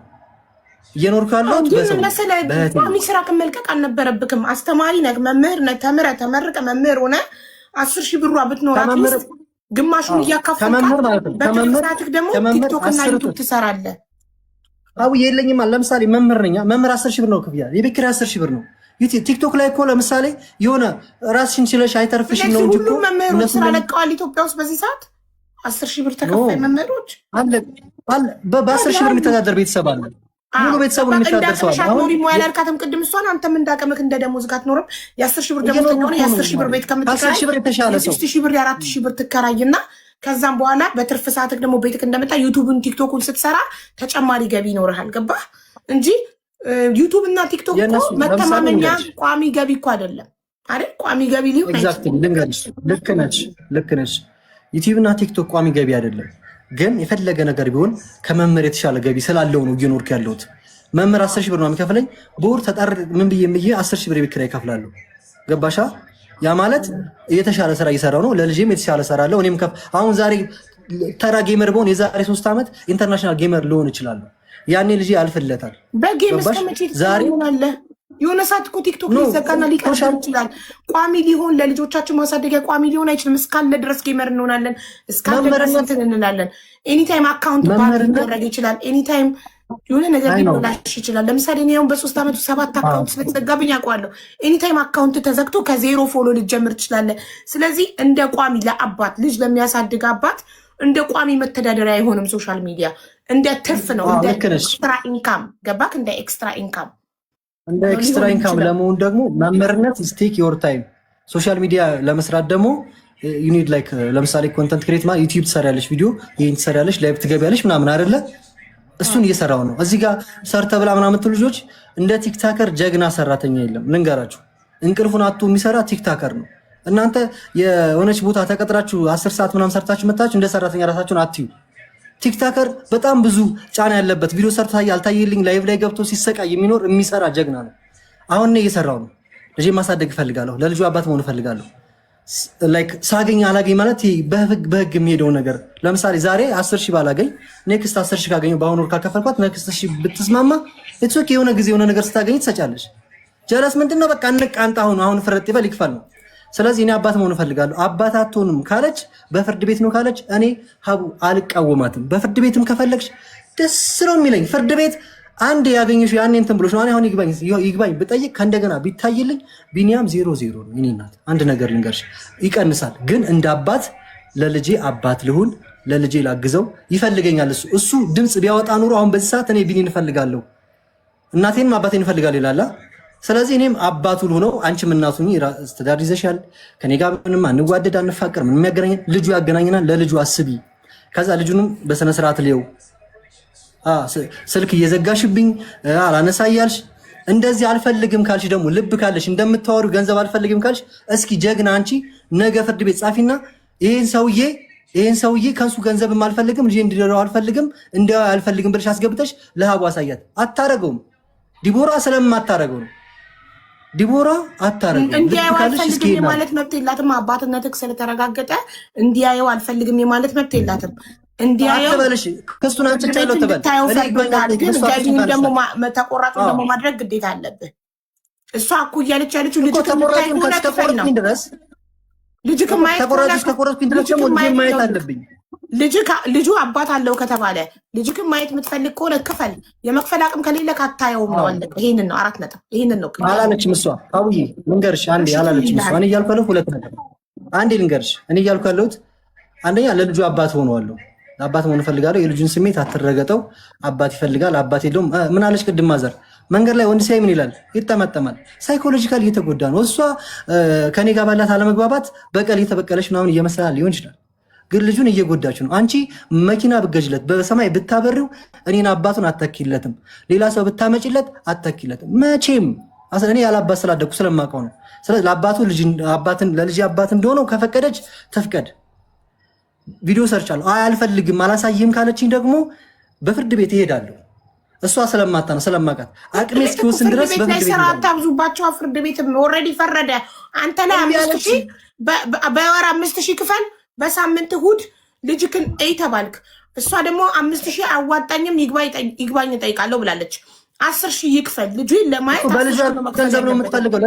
እየኖርኩ ያለሁት በሰው ስራ ከመልቀቅ አልነበረብክም። አስተማሪ ነህ፣ መምህር ነህ፣ ተመርቀ መምህር ሆነ 10 ሺህ ብሯ ብትኖራት ግማሹን እያካፈልክ በትርፍራትክ ደግሞ ቲክቶክ እና ዩቱብ ትሰራለህ። አው የለኝም። ለምሳሌ መምህር ነኝ። መምህር 10 ሺህ ብር ነው ክፍያ። የቤት ኪራይ 10 ሺህ ብር ነው። ቲክቶክ ላይ እኮ ለምሳሌ የሆነ ራስሽን ችለሽ አይተርፍሽም ነው እንጂ እኮ መምህሮች ስራ ለቀዋል ኢትዮጵያ ውስጥ በዚህ ሰዓት 10 ሺህ ብር ተከፋይ መምህሮች አለ። በ10 ሺህ ብር የሚተዳደር ቤተሰብ አለ። ሙሉ ቤተሰቡን የሚታደርሰዋል። አሁን ኖሪ ሞያ ያልካትም ቅድም እሷን አንተም እንዳቀመክ እንደ ደሞዝ ጋር አትኖርም። የ10 ሺህ ብር ደሞዝ ነው። የ10 ሺህ ብር ቤት ከምትከራይ 10 ሺህ ብር የተሻለ ሰው 6 ሺህ ብር የ4 ሺህ ብር ትከራይና ከዛም በኋላ በትርፍ ሰዓትክ ደግሞ ቤትክ እንደመጣ ዩቲዩብን ቲክቶክን ስትሰራ ተጨማሪ ገቢ ይኖርሃል። ገባህ እንጂ ዩቲዩብ እና ቲክቶክ እኮ መተማመኛ ቋሚ ገቢ እኮ አይደለም አይደል? ቋሚ ገቢ ሊሆን ኤግዛክትሊ ልንገርሽ፣ ልክ ነሽ። ዩቲዩብ እና ቲክቶክ ቋሚ ገቢ አይደለም፣ ግን የፈለገ ነገር ቢሆን ከመምህር የተሻለ ገቢ ስላለው ነው እየኖርኩ ያለሁት። መምህር 10 ሺህ ብር ነው የሚከፍለኝ በወር ተጣር ምን ብዬ 10 ሺህ ብር የቤት ኪራይ እከፍላለሁ። ገባሻ? ያ ማለት የተሻለ ስራ እየሰራው ነው። ለልጄም የተሻለ እሰራለሁ። እኔም አሁን ዛሬ ተራ ጌመር በሆን የዛሬ 3 ዓመት ኢንተርናሽናል ጌመር ልሆን እችላለሁ። ያኔ ልጄ ያልፍለታል። በጌም እስከመቼ ዛሬ የሆነ ሰዓት እኮ ቲክቶክ ሊዘጋና ሊቀር ይችላል። ቋሚ ሊሆን ለልጆቻችን ማሳደጊያ ቋሚ ሊሆን አይችልም። እስካለ ድረስ ጌመር እንሆናለን። እስካለ ድረስ እንትን እንላለን። ኤኒታይም አካውንት ባንክ ሊደረግ ይችላል። ኤኒታይም የሆነ ነገር ሊበላሽ ይችላል። ለምሳሌ እኔ አሁን በ3 ዓመቱ 7 አካውንት ስለተዘጋብኝ አውቀዋለሁ። ኤኒታይም አካውንት ተዘግቶ ከዜሮ ፎሎ ልጀምር ትችላለህ። ስለዚህ እንደ ቋሚ ለአባት ልጅ ለሚያሳድግ አባት እንደ ቋሚ መተዳደሪያ አይሆንም። ሶሻል ሚዲያ እንደ ትርፍ ነው፣ እንደ ኤክስትራ ኢንካም። ገባክ? እንደ ኤክስትራ ኢንካም እንደ ኤክስትራ ኢንካም ለመሆን ደግሞ መምህርነት ስቴክ ዮር ታይም። ሶሻል ሚዲያ ለመስራት ደግሞ ዩኒድ ላይክ ለምሳሌ ኮንተንት ክሬት ማለት ዩቲዩብ ትሰሪያለሽ፣ ቪዲዮ ይሄን ትሰሪያለሽ፣ ላይቭ ትገቢያለሽ ምናምን አይደለ? እሱን እየሰራው ነው። እዚህ ጋር ሰርተ ብላ ምናምን የምትሉ ልጆች እንደ ቲክታከር ጀግና ሰራተኛ የለም። ልንገራችሁ፣ እንቅልፉን አጥቶ የሚሰራ ቲክታከር ነው። እናንተ የሆነች ቦታ ተቀጥራችሁ 10 ሰዓት ምናምን ሰርታችሁ መታችሁ እንደ ሰራተኛ ራሳችሁን አትዩ። ቲክታከር በጣም ብዙ ጫና ያለበት ቪዲዮ ሰርታ አልታየልኝ ላይቭ ላይ ገብቶ ሲሰቃይ የሚኖር የሚሰራ ጀግና ነው። አሁን እኔ እየሰራው ነው። ልጄ ማሳደግ እፈልጋለሁ። ለልጁ አባት መሆን እፈልጋለሁ። ላይክ ሳገኝ አላገኝ ማለት በህግ የሚሄደው ነገር። ለምሳሌ ዛሬ 10 ሺህ ባላገኝ ኔክስት 10 ሺህ ካገኘሁ በአሁኑ ወር ካልከፈልኳት ኔክስት ሺህ ብትስማማ ኢትስ ኦኬ። የሆነ ጊዜ የሆነ ነገር ስታገኝ ትሰጫለሽ። ጀለስ ምንድነው? በቃ እንቃንጣ አሁን ፍረጥ ይበል ይክፈል ነው። ስለዚህ እኔ አባት መሆን እፈልጋለሁ። አባት አትሆንም ካለች በፍርድ ቤት ነው ካለች እኔ ሀቡ አልቃወማትም። በፍርድ ቤትም ከፈለግሽ ደስ ነው የሚለኝ። ፍርድ ቤት አንድ ያገኘሽ ያኔ እንትን ብሎሽ ነው። አሁን ይግባኝ ብጠይቅ ከእንደገና ቢታይልኝ ቢኒያም 0-0 ነው። እኔ እናት አንድ ነገር ልንገርሽ፣ ይቀንሳል። ግን እንደ አባት ለልጄ አባት ልሁን፣ ለልጄ ላግዘው ይፈልገኛል። እሱ ድምፅ ቢያወጣ ኑሮ አሁን በዚህ ሰዓት እኔ ቢኒን እፈልጋለሁ፣ እናቴንም አባቴን እፈልጋለሁ ይላላ። ስለዚህ እኔም አባቱ ልሆነው፣ አንቺም እናቱ ትዳር ይዘሻል። ከኔ ጋር ምንም አንዋደድ አንፋቀር፣ ምንም ያገናኘን ልጁ ያገናኘናል። ለልጁ አስቢ። ከዛ ልጁንም በስነ ስርዓት ሊየው። ስልክ እየዘጋሽብኝ አላነሳ እያልሽ እንደዚህ አልፈልግም ካልሽ ደግሞ ልብ ካለሽ እንደምታወሩ ገንዘብ አልፈልግም ካልሽ እስኪ ጀግና አንቺ ነገ ፍርድ ቤት ጻፊና ይሄን ሰውዬ ከሱ ገንዘብም አልፈልግም ልጅ እንዲደረው አልፈልግም እንዲያው አልፈልግም ብለሽ አስገብተሽ ለሀቡ አሳያት። አታረገውም። ዲቦራ ስለማታረገው ነው። ዲቦራ አታረገው። እንዲያየው አልፈልግም የማለት መብት የላትም። አባትነትህ ስለተረጋገጠ እንዲያየው አልፈልግም የማለት መብት የላትም። እንዲያየው አትበልሽ። ክሱን አንጭቻለሁ ተበል። ግን ገቢውን ደግሞ ተቆራጩን ደግሞ ማድረግ ግዴታ አለብህ። እሷ እኮ እያለች ያለችው ልጅ ከቆረጥኩኝ ድረስ ማየት አለብኝ። ልጁ አባት አለው ከተባለ ልጅክን ማየት የምትፈልግ ከሆነ ክፈል። የመክፈል አቅም ከሌለ ካታየውም ነው። አለቀ። ይሄንን ነው 4 ነጥብ። ይሄንን ነው አላለችም እሷ። አቡዬ ልንገርሽ አንዴ አላለችም እሷ። እኔ እያልኩ ያለሁት 2 ነጥብ። አንዴ ልንገርሽ፣ እኔ እያልኩ ያለሁት አንደኛ ለልጁ አባት ሆነዋለሁ። አባት መሆን እፈልጋለሁ። የልጁን ስሜት አትረገጠው። አባት ይፈልጋል፣ አባት የለውም። ምን አለች ቅድም ማዘር? መንገድ ላይ ወንድ ሲያይ ምን ይላል? ይጠመጠማል። ሳይኮሎጂካል እየተጎዳ ነው። እሷ ከኔ ጋር ባላት አለመግባባት በቀል እየተበቀለች ምናምን እየመሰላል ሊሆን ይችላል፣ ግን ልጁን እየጎዳችሁ ነው። አንቺ መኪና ብገጅለት በሰማይ ብታበሪው እኔን አባቱን አተኪለትም፣ ሌላ ሰው ብታመጪለት አተኪለትም መቼም። እኔ ያላባት ስላደኩ ስለማውቀው ነው። ስለዚህ ለአባቱ ለልጅ አባት እንደሆነው ከፈቀደች ትፍቀድ። ቪዲዮ ሰርቻለሁ። አልፈልግም አላሳይም ካለችኝ ደግሞ በፍርድ ቤት ይሄዳለሁ። እሷ ስለማውቃት አቅሜ እስኪወስን ድረስ በፍርድ ቤት ስራ አታብዙባቸው። ፍርድ ቤት ኦልሬዲ ፈረደ። አንተ ላይ 5000 በወር 5000 ክፈል፣ በሳምንት እሑድ ልጅክን እይ ተባልክ። እሷ ደግሞ 5000 አዋጣኝም ይግባኝ እጠይቃለሁ ብላለች። 10000 ይክፈል። ልጁ ለማየት በልጅ ገንዘብ ነው የምትፈልገው።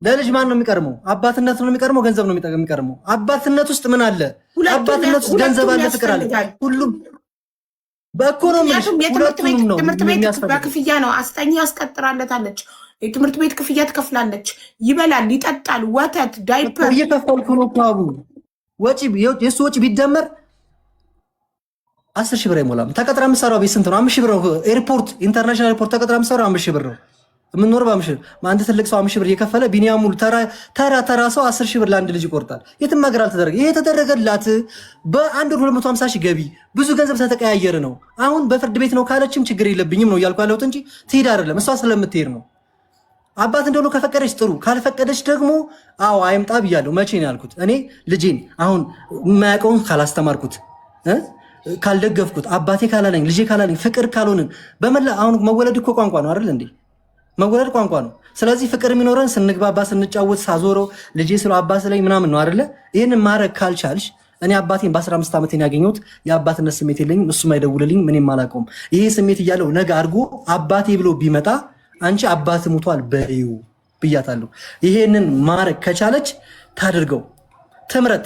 ለልጅ ማን ነው የሚቀርመው? አባትነት ነው የሚቀርመው? ገንዘብ ነው የሚቀርመው? አባትነት ውስጥ ምን አለ? አባትነት ውስጥ ገንዘብ አለ፣ ፍቅር አለ፣ ሁሉም በኢኮኖሚ ትምህርት ቤት በክፍያ ነው። አስጠኛ ያስቀጥራለታለች። የትምህርት ቤት ክፍያ ትከፍላለች። ይበላል፣ ይጠጣል፣ ወተት፣ ዳይፐር እየከፈልኩ ነው። አቡ ወጪ የሱ ወጪ ቢደመር 10 ሺህ ብር አይሞላም። ተቀጥራ የምትሰራው ቤት ስንት ነው? 5 ሺህ ብር ነው። ኤርፖርት ኢንተርናሽናል ኤርፖርት ተቀጥራ የምትሰራው 5 ሺህ ብር ነው። የምንኖር በ5 ሺህ አንድ ትልቅ ሰው 5 ሺህ ብር እየከፈለ ቢኒያም ሙሉ ተራ ሰው 10 ሺህ ብር ለአንድ ልጅ ይቆርጣል። የትም ሀገር አልተደረገ። ይሄ የተደረገላት በአንድ ወር 250 ሺህ ገቢ ብዙ ገንዘብ ተተቀያየረ ነው። አሁን በፍርድ ቤት ነው ካለችም ችግር የለብኝም ነው እያልኩ ያለሁት እንጂ ትሄድ አይደለም። እሷ ስለምትሄድ ነው። አባት እንደሆነ ከፈቀደች ጥሩ፣ ካልፈቀደች ደግሞ አዎ አይምጣ ብያለሁ። መቼ ነው ያልኩት? እኔ ልጄን አሁን የማያውቀውን ካላስተማርኩት ካልደገፍኩት አባቴ ካላለኝ ልጄ ካላለኝ ፍቅር ካልሆንን በመላ አሁን መወለድ እኮ ቋንቋ ነው አይደል እንዴ? መወለድ ቋንቋ ነው። ስለዚህ ፍቅር የሚኖረን ስንግባባ፣ ስንጫወት፣ ሳዞረው ልጄ ስለ አባት ላይ ምናምን ነው አይደለ? ይህንን ማድረግ ካልቻልሽ እኔ አባቴን በ15 ዓመት ያገኘሁት የአባትነት ስሜት የለኝም። እሱም አይደውልልኝም፣ እኔም አላውቀውም። ይሄ ስሜት እያለው ነገ አድርጎ አባቴ ብሎ ቢመጣ አንቺ አባት ሙቷል በይው ብያታለሁ። ይሄንን ማድረግ ከቻለች ታድርገው፣ ትምረጥ።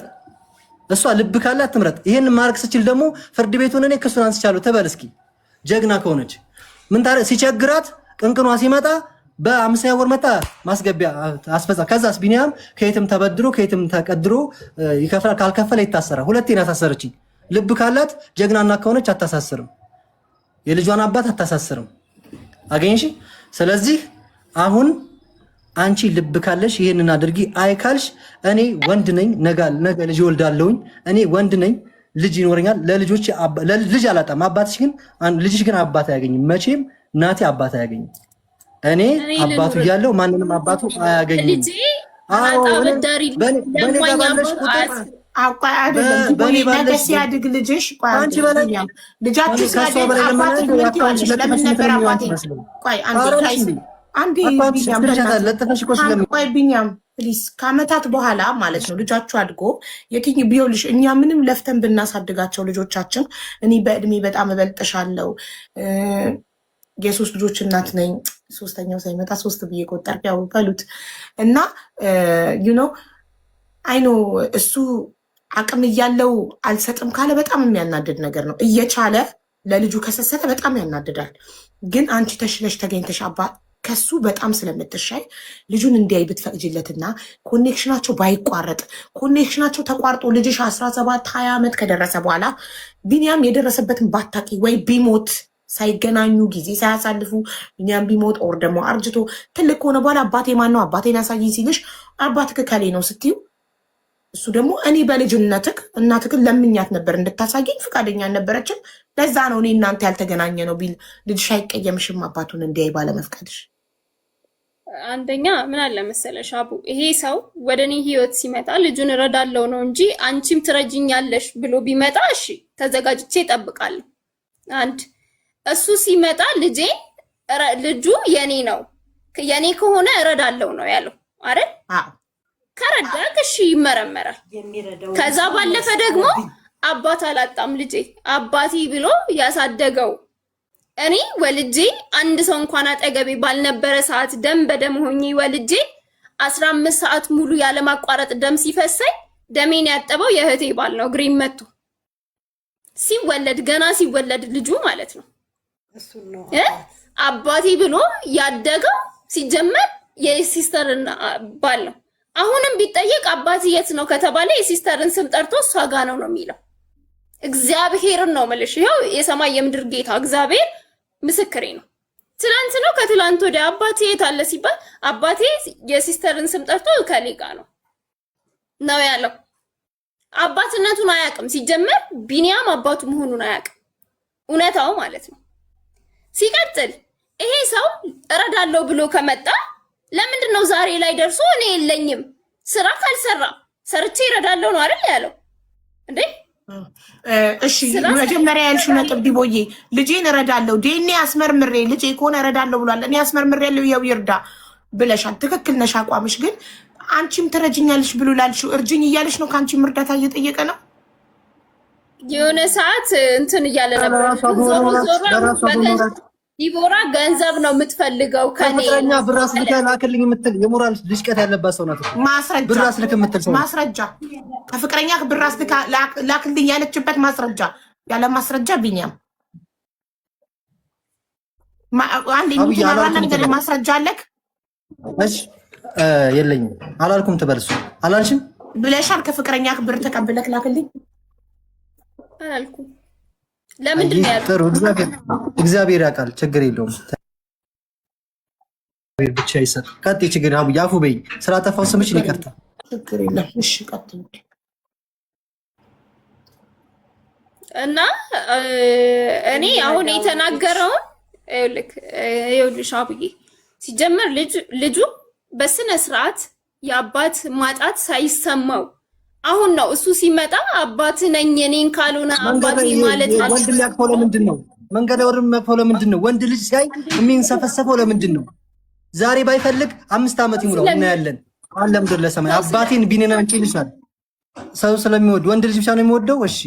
እሷ ልብ ካላት ትምረጥ። ይሄን ማድረግ ስችል ደግሞ ፍርድ ቤቱን እኔ ክሱን አንስቻለሁ ትበል እስኪ። ጀግና ከሆነች ምን ታዲያ ሲቸግራት ቅንቅኗ ሲመጣ በ5ኛ ወር መጣ ማስገቢያ አስፈጻ። ከዛስ ቢኒያም ከየትም ተበድሮ ከየትም ተቀድሮ ይከፍላል። ካልከፈለ ይታሰራል። ሁለቴ ነው ያሳሰረችኝ። ልብ ካላት ጀግናና ከሆነች አታሳስርም። የልጇን አባት አታሳስርም። አገኝሽ። ስለዚህ አሁን አንቺ ልብ ካለሽ ይሄንን አድርጊ። አይ ካልሽ እኔ ወንድ ነኝ፣ ነገ ልጅ ወልዳለሁኝ። እኔ ወንድ ነኝ፣ ልጅ ይኖረኛል። ለልጆች ልጅ አላጣም። አባትሽ ግን ልጅሽ ግን አባት አያገኝም። መቼም ናቴ አባት አያገኝም። እኔ አባቱ እያለሁ ማንንም አባቱ አያገኝም። ሲያድግ ልጅሽ ልጃችሁ ቢኒያም ፕሊዝ ከአመታት በኋላ ማለት ነው ልጃችሁ አድጎ ቢሆንልሽ እኛ ምንም ለፍተን ብናሳድጋቸው ልጆቻችን እኔ በእድሜ በጣም እበልጥሻለሁ የሶስት ልጆች እናት ነኝ። ሶስተኛው ሳይመጣ 3 ብዬ ቆጠር ያው በሉት እና አይኖ እሱ አቅም እያለው አልሰጥም ካለ በጣም የሚያናድድ ነገር ነው። እየቻለ ለልጁ ከሰሰተ በጣም ያናድዳል። ግን አንቺ ተሽለሽ ተገኝተሽ አባት ከሱ በጣም ስለምትሻይ ልጁን እንዲያይ ብትፈቅጅለትና ኮኔክሽናቸው ባይቋረጥ፣ ኮኔክሽናቸው ተቋርጦ ልጅሽ 17-20 ዓመት ከደረሰ በኋላ ቢኒያም የደረሰበትን ባታቂ ወይ ቢሞት ሳይገናኙ ጊዜ ሳያሳልፉ ቢኒያም ቢሞት ኦር ደግሞ አርጅቶ ትልቅ ከሆነ በኋላ አባቴ ማን ነው አባቴን ያሳይ ሲልሽ አባትክ ከሌ ነው ስትዩ እሱ ደግሞ እኔ በልጅነትክ እናትክን ለምኛት ነበር እንድታሳየኝ ፈቃደኛ አልነበረችም። ለዛ ነው እኔ እናንተ ያልተገናኘ ነው ቢል ልጅሽ አይቀየምሽም አባቱን እንዲያይ ባለመፍቀድሽ። አንደኛ ምን አለ መሰለሽ አቡ፣ ይሄ ሰው ወደ እኔ ህይወት ሲመጣ ልጁን እረዳለው ነው እንጂ አንቺም ትረጅኛለሽ ብሎ ቢመጣ እሺ ተዘጋጅቼ እጠብቃለሁ። አንድ እሱ ሲመጣ ልጁ የኔ ነው የኔ ከሆነ እረዳለው ነው ያለው አይደል? ከረዳክ እሺ ይመረመራል። ከዛ ባለፈ ደግሞ አባት አላጣም ልጄ አባቴ ብሎ ያሳደገው እኔ ወልጄ አንድ ሰው እንኳን አጠገቤ ባልነበረ ሰዓት ደም በደም ሆኜ ወልጄ 15 ሰዓት ሙሉ ያለማቋረጥ ደም ሲፈሰኝ ደሜን ያጠበው የእህቴ ባል ነው። ግሪን መቱ ሲወለድ ገና ሲወለድ ልጁ ማለት ነው አባቴ ብሎ ያደገው ሲጀመር የሲስተርን ባል ነው። አሁንም ቢጠየቅ አባቴ የት ነው ከተባለ የሲስተርን ስም ጠርቶ እሷ ጋ ነው የሚለው። እግዚአብሔርን ነው የምልሽ። ይኸው የሰማይ የምድር ጌታ እግዚአብሔር ምስክሬ ነው። ትላንት ነው ከትላንት ወዲያ አባቴ የት አለ ሲባል አባቴ የሲስተርን ስም ጠርቶ ከሌ ጋ ነው ያለው። አባትነቱን አያውቅም። ሲጀመር ቢኒያም አባቱ መሆኑን አያውቅም። እውነታው ማለት ነው። ሲቀጥል ይሄ ሰው እረዳለሁ ብሎ ከመጣ ለምንድን ነው ዛሬ ላይ ደርሶ እኔ የለኝም ስራ ካልሰራ ሰርቼ እረዳለሁ ነው አይደል ያለው እንዴ? እሺ መጀመሪያ ያልሽው ነጥብ ዲቦዬ ልጄን እረዳለሁ ዲኤንኤ አስመርምሬ ልጄ ከሆነ እረዳለሁ ብሏል። እኔ አስመርምሬያለሁ ያው ይርዳ ብለሻል። ትክክል ነሽ። አቋምሽ ግን አንቺም ትረጅኛለሽ ብሎ ላልሽው እርጅኝ እያለሽ ነው። ከአንቺም እርዳታ እየጠየቀ ነው። የሆነ ሰዓት እንትን እያለ ነበር። ዲቦራ ገንዘብ ነው የምትፈልገው ከኔ ከፍቅረኛ ብራስ ልከላክልኝ የምትል የሞራል ልጅቀት ያለባት ሰው ናት። ማስረጃ ብራስ ልክ የምትል ሰው ማስረጃ ከፍቅረኛ ብራስ ላክልኝ ያለችበት ማስረጃ ያለ ማስረጃ ቢኒያም አንድ የሚተናራና ነገር ማስረጃ አለክ? እሺ የለኝም አላልኩም። ትበልሱ አላልሽም ብለሻል። ከፍቅረኛ ብር ተቀብለክ ላክልኝ አላልኩም። ለምንድን ነው ያለው? ጥሩ እግዚአብሔር ያውቃል፣ ችግር የለውም። ብቻ ይሰጥ። ቀጥይ፣ ችግር ያፉ በይ። ስላጠፋው ስምሽን ይቅርታ። ችግር የለም። እሺ ቀጥይ። እና እኔ አሁን የተናገረውን ይኸውልሽ አብዬ፣ ሲጀመር ልጁ በስነ ስርዓት የአባት ማጣት ሳይሰማው አሁን ነው እሱ ሲመጣ አባት ነኝ እኔን ካልሆነ አባት ማለት ነው። ወንድ የሚያቅፈው ለምንድን ነው? መንገድ ወር የሚያቅፈው ለምንድን ነው? ወንድ ልጅ ሲያይ የሚንሰፈሰፈው ለምንድን ነው? ዛሬ ባይፈልግ 5 ዓመት ይሙላው እናያለን። አለም ድር ለሰማይ አባቴን ቢነና እንጭልሻል። ሰው ስለሚወድ ወንድ ልጅ ብቻ ነው የሚወደው። እሺ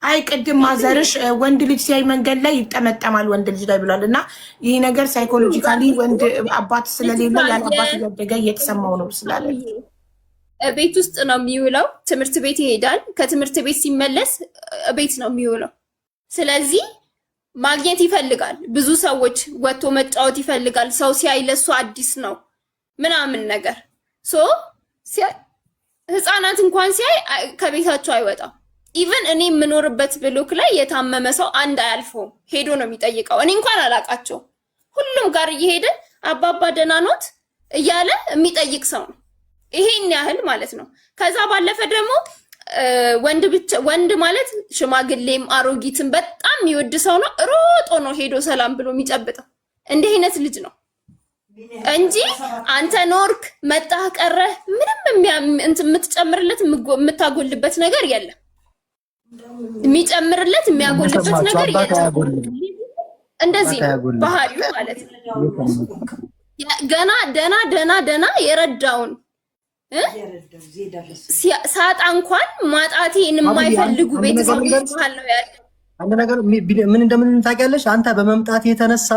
አይ ቅድም ማዘርሽ ወንድ ልጅ ሲያይ መንገድ ላይ ይጠመጠማል ወንድ ልጅ ላይ ብሏል። እና ይሄ ነገር ሳይኮሎጂካሊ ወንድ አባት ስለሌለ ያለ አባት እያደገ እየተሰማው ነው ስላለ ቤት ውስጥ ነው የሚውለው። ትምህርት ቤት ይሄዳል። ከትምህርት ቤት ሲመለስ ቤት ነው የሚውለው። ስለዚህ ማግኘት ይፈልጋል። ብዙ ሰዎች ወጥቶ መጫወት ይፈልጋል። ሰው ሲያይ ለሱ አዲስ ነው ምናምን ነገር ህፃናት እንኳን ሲያይ ከቤታቸው አይወጣም። ኢቨን እኔ የምኖርበት ብሎክ ላይ የታመመ ሰው አንድ አያልፈውም፣ ሄዶ ነው የሚጠይቀው። እኔ እንኳን አላቃቸው። ሁሉም ጋር እየሄደ አባባ ደህና ኖት እያለ የሚጠይቅ ሰው ነው። ይሄን ያህል ማለት ነው። ከዛ ባለፈ ደግሞ ወንድ ማለት ሽማግሌም አሮጊትም በጣም የሚወድ ሰው ነው። ሮጦ ነው ሄዶ ሰላም ብሎ የሚጨብጠው። እንዲህ አይነት ልጅ ነው እንጂ አንተ ኖርክ መጣህ ቀረህ ምንም የምትጨምርለት የምታጎልበት ነገር የለም። የሚጨምርለት የሚያጎልበት ነገር የለም። እንደዚህ ባህሪው ማለት ነው። ገና ደና የረዳውን ሳጣ እንኳን ማጣቴን የማይፈልጉ ቤተሰቦች መሀል ነው ያለ። አንድ ነገር ምን እንደምን ታውቂያለሽ? አንተ በመምጣት የተነሳ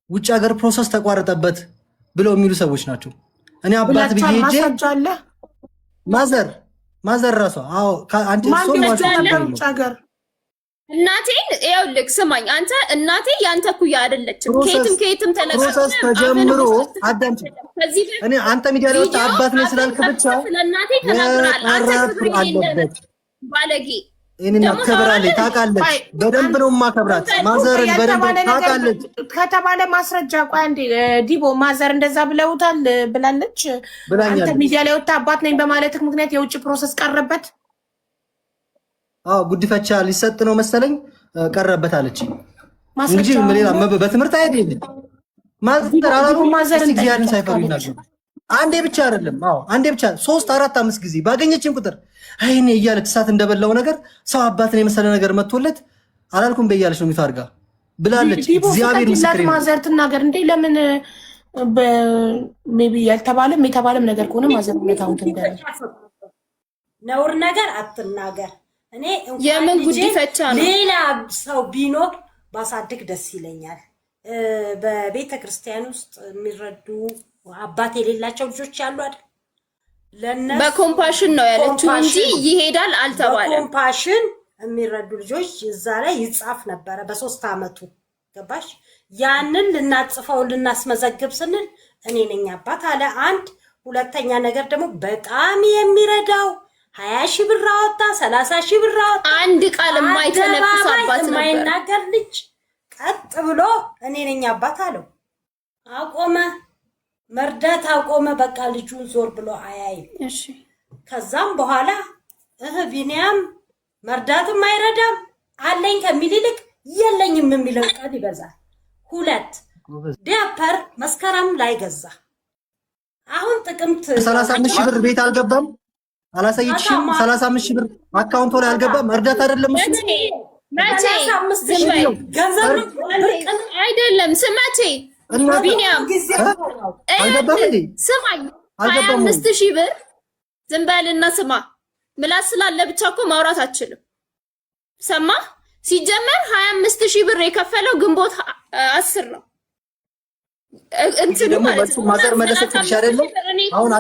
ውጭ ሀገር ፕሮሰስ ተቋረጠበት ብለው የሚሉ ሰዎች ናቸው። እኔ አባት ብዬ ሄጄ ማዘር ራሷ አንቺ ውጭ ሀገር እናቴን ይኸውልህ ስማኝ፣ አንተ እናቴ ያንተ ኩያ አይደለችም። ከየትም ፕሮሰስ ተጀምሮ አዳምጪ። እኔ አንተ ሚዲያ ላይ ወጣ አባት ነኝ ስላልክ ብቻ ስለእናቴ ተናግራል። አንተ ባለጌ እኔና ከበራለች ታውቃለች። በደንብ ነው ማከብራት ማዘርን በደንብ ታውቃለች ከተባለ ማስረጃ ቆይ አንዴ ዲቦ ማዘር እንደዛ ብለውታል ብላለች። አንተ ሚዲያ ላይ ወጣ አባት ነኝ በማለትህ ምክንያት የውጭ ፕሮሰስ ቀረበት። ጉዲፈቻ ሊሰጥ ነው መሰለኝ ቀረበት አለች እንጂ ሌላ በትምህርት አይደለም። ማዘር አላሉ ማዘር እግዚአብሔርን ሳይፈሩ ይናገሩ። አንዴ ብቻ አይደለም አንዴ ብቻ 3 4 5 ጊዜ ባገኘችን ቁጥር አይኔ እያለች እሳት እንደበላው ነገር ሰው አባትን የመሰለ ነገር መጥቶለት አላልኩም በእያለች ነው የሚታርጋ ብላለች። እግዚአብሔር ምስክሬ ነው። ማዘር ትናገር እንዴ ለምን ሜቢ ያልተባለም የተባለም ነገር ከሆነ ማዘር ሁኔታውን ትንገር። ነውር ነገር አትናገር። እኔ የምን ጉዲፈቻ ነው? ሌላ ሰው ቢኖር ባሳድግ ደስ ይለኛል። በቤተ ክርስቲያን ውስጥ የሚረዱ አባት የሌላቸው ልጆች ያሉ አይደል? ለነሱ በኮምፓሽን ነው ያለችው እንጂ ይሄዳል አልተባለም። በኮምፓሽን የሚረዱ ልጆች እዛ ላይ ይጻፍ ነበረ በ3 ዓመቱ ገባሽ? ያንን ልናጽፈው ልናስመዘግብ ስንል እኔ ነኝ አባት አለ። አንድ ሁለተኛ ነገር ደግሞ በጣም የሚረዳው 20 ሺህ ብር አወጣ፣ 30 ሺህ ብር አወጣ። አንድ ቃል የማይተነፍስ አባት ነበር። የማይናገር ልጅ ቀጥ ብሎ እኔ ነኝ አባት አለው። አቆመ፣ መርዳት አቆመ። በቃ ልጁን ዞር ብሎ አያይም። እሺ ከዛም በኋላ ቢኒያም መርዳትም አይረዳም አለኝ ከሚል ይልቅ የለኝም የሚለው ቃል ይበዛል። 2 ዲያፐር መስከረም ላይ ገዛ። አሁን ጥቅምት 35 ሺህ ብር ቤት አልገባም አላሳይችሽም። 35 ሺህ ብር አካውንት ላይ አልገባም። እርዳታ አይደለም እሱ መቼ ገንዘብ አይደለም ስመቼ ቢኒያም አልገባም እንዴ ስማኝ 25 ሺህ ብር ዝም በልና ስማ። ምላስ ስላለ ብቻ እኮ ማውራት አትችልም። ሰማ ሲጀመር 25 ሺህ ብር የከፈለው ግንቦት 10 ነው። ደግሞ ማዘር መለሰች አይደለም። አሁን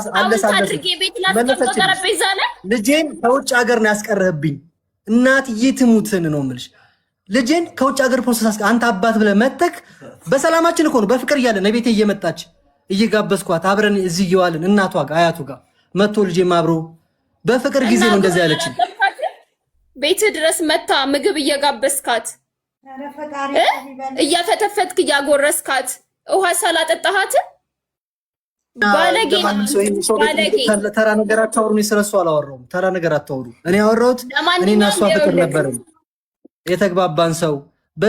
ልጄን ከውጭ ሀገር ነው ያስቀረህብኝ። እናትዬ ትሙትን ነው የምልሽ። ልጄን ከውጭ ሀገር ፕሮሰስ አንተ አባት ብለህ መተክ በሰላማችን እኮ ነው በፍቅር እያለን ቤቴ እየመጣች እየጋበዝኳት አብረን እዚህ እየዋልን እናቷ ጋር አያቱ ጋር መጥቶ ልጄም አብሮ በፍቅር ጊዜ ነው እንደዚህ ያለችኝ። ቤት ድረስ መታ ምግብ እየጋበስካት እያፈተፈትክ እያጎረስካት ውሃ ሳላጠጣሃት ባለጌ ተራ ነገር አታወሩ። እኔ ስለሱ አላወራሁም። ተራ ነገር አታወሩ። እኔ ያወራሁት እኔና እሷ ፍቅር ነበር የተግባባን ሰው